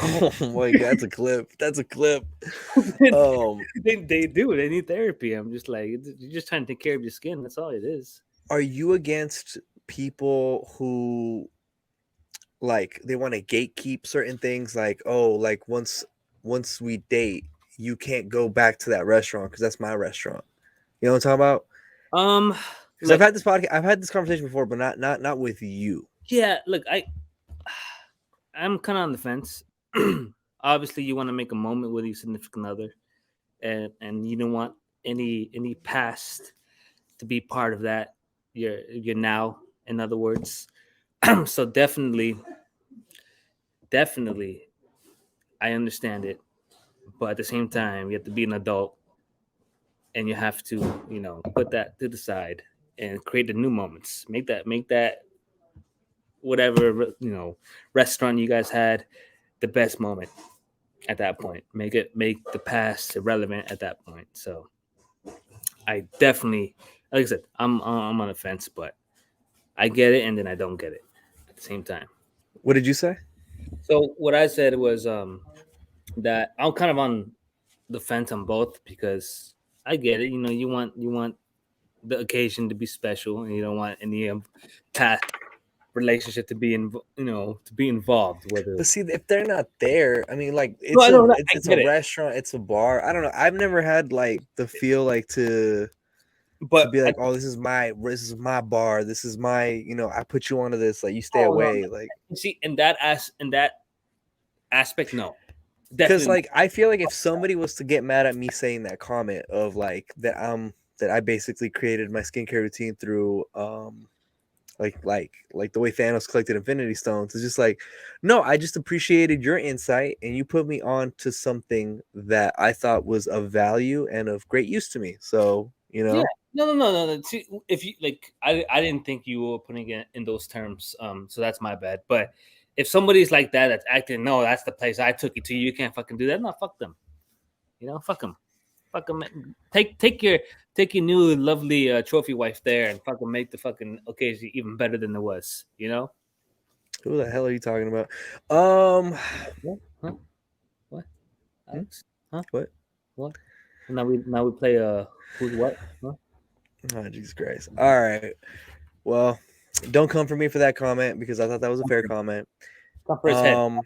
Oh my god, that's a clip. That's a clip. They do. They need therapy. I'm just like, you're just trying to take care of your skin. That's all it is. Are you against people who like they want to gatekeep certain things? Like, oh, like once we date, you can't go back to that restaurant because that's my restaurant. You know what I'm talking about? Because I've had this conversation before, but not with you. Yeah, look, I'm kind of on the fence. Obviously, you want to make a moment with your significant other, and you don't want any past to be part of that. You're now, in other words. So definitely, I understand it, but at the same time, you have to be an adult, and you have to, put that to the side and create the new moments. Make that whatever restaurant you guys had the best moment at that point. Make the past irrelevant at that point. So I definitely, like I said, I'm on the fence, but I get it and then I don't get it at the same time. What did you say? So what I said was that I'm kind of on the fence on both because I get it. You want the occasion to be special, and you don't want any past relationship to be involved. But see, if they're not there, I mean, like it's a restaurant, it's a bar. I don't know. I've never had like the feel like to be like, oh, this is my bar. This is my, I put you onto this. Like you stay away. No. Like see, in that aspect, no. Because like I feel like if somebody was to get mad at me saying that comment of like that I basically created my skincare routine through like the way Thanos collected Infinity Stones, it's just like, no, I just appreciated your insight and you put me on to something that I thought was of value and of great use to me. So yeah. No. See, if you like, I didn't think you were putting it in those terms. So that's my bad. But if somebody's like that, that's acting, no, that's the place I took you to. You can't fucking do that. No, fuck them. Fuck them. Fuck them. Take your new lovely trophy wife there and fucking make the fucking occasion even better than it was. Who the hell are you talking about? What? Huh? What? Alex? Huh? What? Now we play who's what? Huh? Oh, Jesus Christ! All right. Well, don't come for me for that comment because I thought that was a fair comment. Come for his head.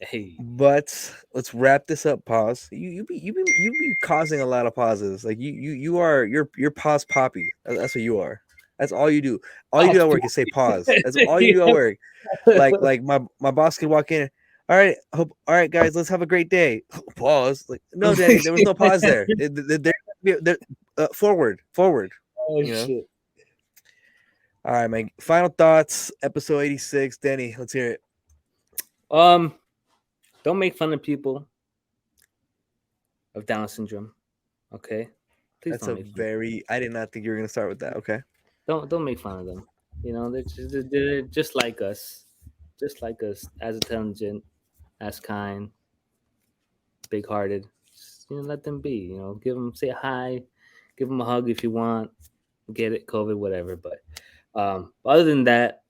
Hey. But let's wrap this up. Pause. You be causing a lot of pauses. Like you're pause poppy. That's what you are. That's all you do. All you do at work is say pause. That's all you do at work. Like my boss can walk in. All right, guys, let's have a great day. Pause. Like no, Denny, there was no pause there. Forward. Oh shit. All right, my final thoughts. Episode 86. Denny, let's hear it. Don't make fun of people of Down syndrome. Okay. Please. That's I did not think you were gonna start with that. Okay. Don't make fun of them. They're just like us. Just like us, as intelligent, as kind, big hearted. Let them be. Say hi, give them a hug if you want. Get it, COVID, whatever. But other than that,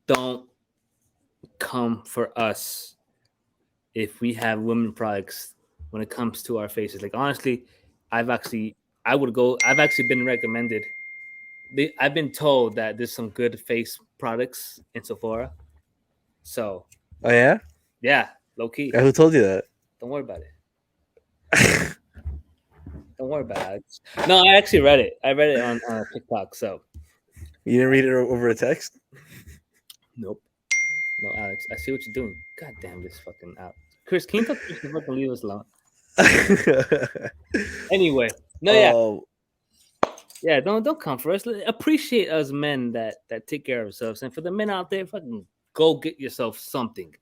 don't come for us if we have women products when it comes to our faces. Like honestly, I've actually been recommended. I've been told that there's some good face products in Sephora. So. Oh yeah. Yeah, low key. Who told you that? Don't worry about it. Don't worry about it. No, I actually read it. I read it on TikTok. So. You didn't read it over a text? Nope. No, Alex, I see what you're doing. God damn this fucking out. Chris, can you fucking leave us alone? Anyway, no, yeah, don't come for us. Appreciate us men that take care of ourselves, and for the men out there, fucking go get yourself something.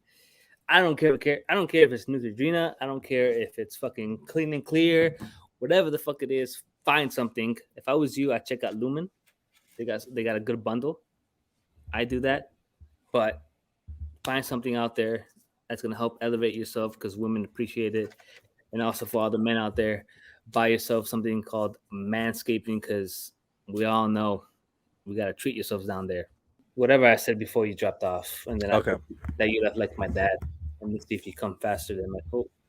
I don't care. I don't care if it's Neutrogena. I don't care if it's fucking clean and clear, whatever the fuck it is. Find something. If I was you, I'd check out Lumen. They got a good bundle. I do that, but find something out there that's gonna help elevate yourself because women appreciate it, and also for all the men out there, buy yourself something called manscaping because we all know we gotta treat yourselves down there. Whatever I said before you dropped off, and then Okay. that you left like my dad. Let me see if you come faster than my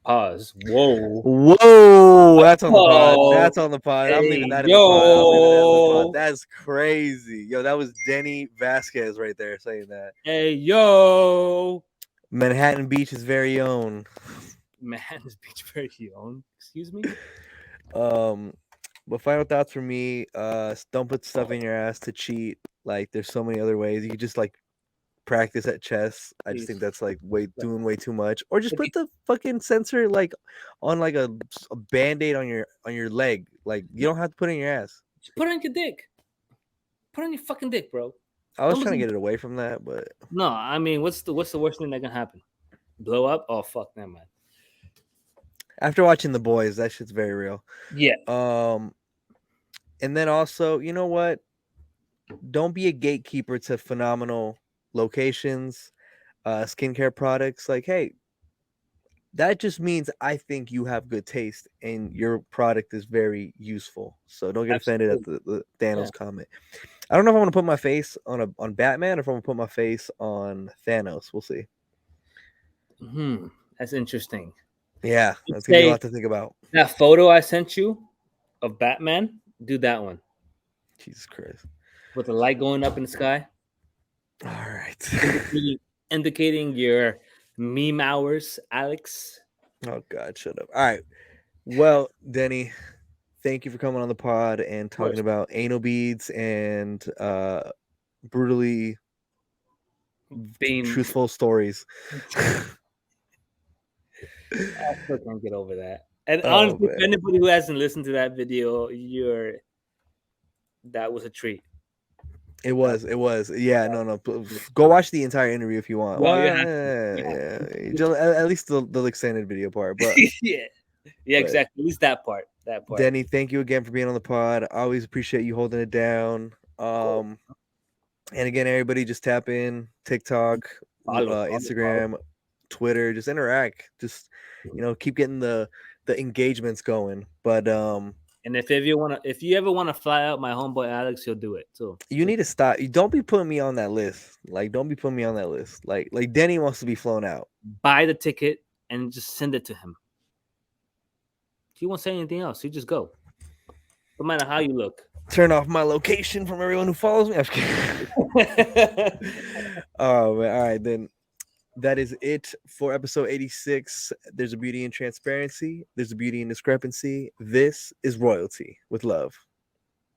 pause. Whoa. Whoa, that's on the pod. Oh, That's on the pod. I'm leaving hey, that in the pod. I'm leaving that in the yo. pod. That's crazy. Yo, that was Denny Vasquez right there saying that. Hey, yo. Manhattan Beach's very own. Manhattan's Beach very own. Excuse me? But final thoughts for me, don't put stuff in your ass to cheat. Like there's so many other ways. You just like practice at chess. I just think that's like doing way too much. Or just put the fucking sensor like on like a band-aid on your leg. Like you don't have to put it in your ass. Just put it on your dick. Put it on your fucking dick, bro. I was trying to get it away from that, but no, I mean, what's the worst thing that can happen? Blow up? Oh fuck, never mind. After watching The Boys, that shit's very real. Yeah. And then also, you know what? Don't be a gatekeeper to phenomenal locations, skincare products. Like, hey, that just means I think you have good taste and your product is very useful. So don't get offended at the Thanos comment. I don't know if I'm gonna put my face on Batman or if I'm gonna put my face on Thanos. We'll see. That's interesting. Yeah, that's gonna be a lot to think about. That photo I sent you of Batman, do that one. Jesus Christ. With the light going up in the sky. All right. Indicating your meme hours, Alex. Oh God, shut up. All right. Well, Denny, thank you for coming on the pod and talking about anal beads and brutally truthful stories. I still can't get over that. And honestly, for anybody who hasn't listened to that video, that was a treat. It was. Yeah, no. Go watch the entire interview if you want. Well, At least the extended video part. But yeah, exactly. At least that part. Denny, thank you again for being on the pod. I always appreciate you holding it down. And again, everybody just tap in TikTok, Instagram, Twitter, just interact. Just keep getting the engagements going. But and if you ever want to fly out my homeboy Alex, he'll do it too. You need to stop. You don't be putting me on that list. Like, don't be putting me on that list. Like Denny wants to be flown out. Buy the ticket and just send it to him. He won't say anything else. You just go. No matter how you look. Turn off my location from everyone who follows me. I'm just kidding. Oh man. All right, then. That is it for episode 86. There's a beauty in transparency. There's a beauty in discrepancy. This is RoyalTea with love.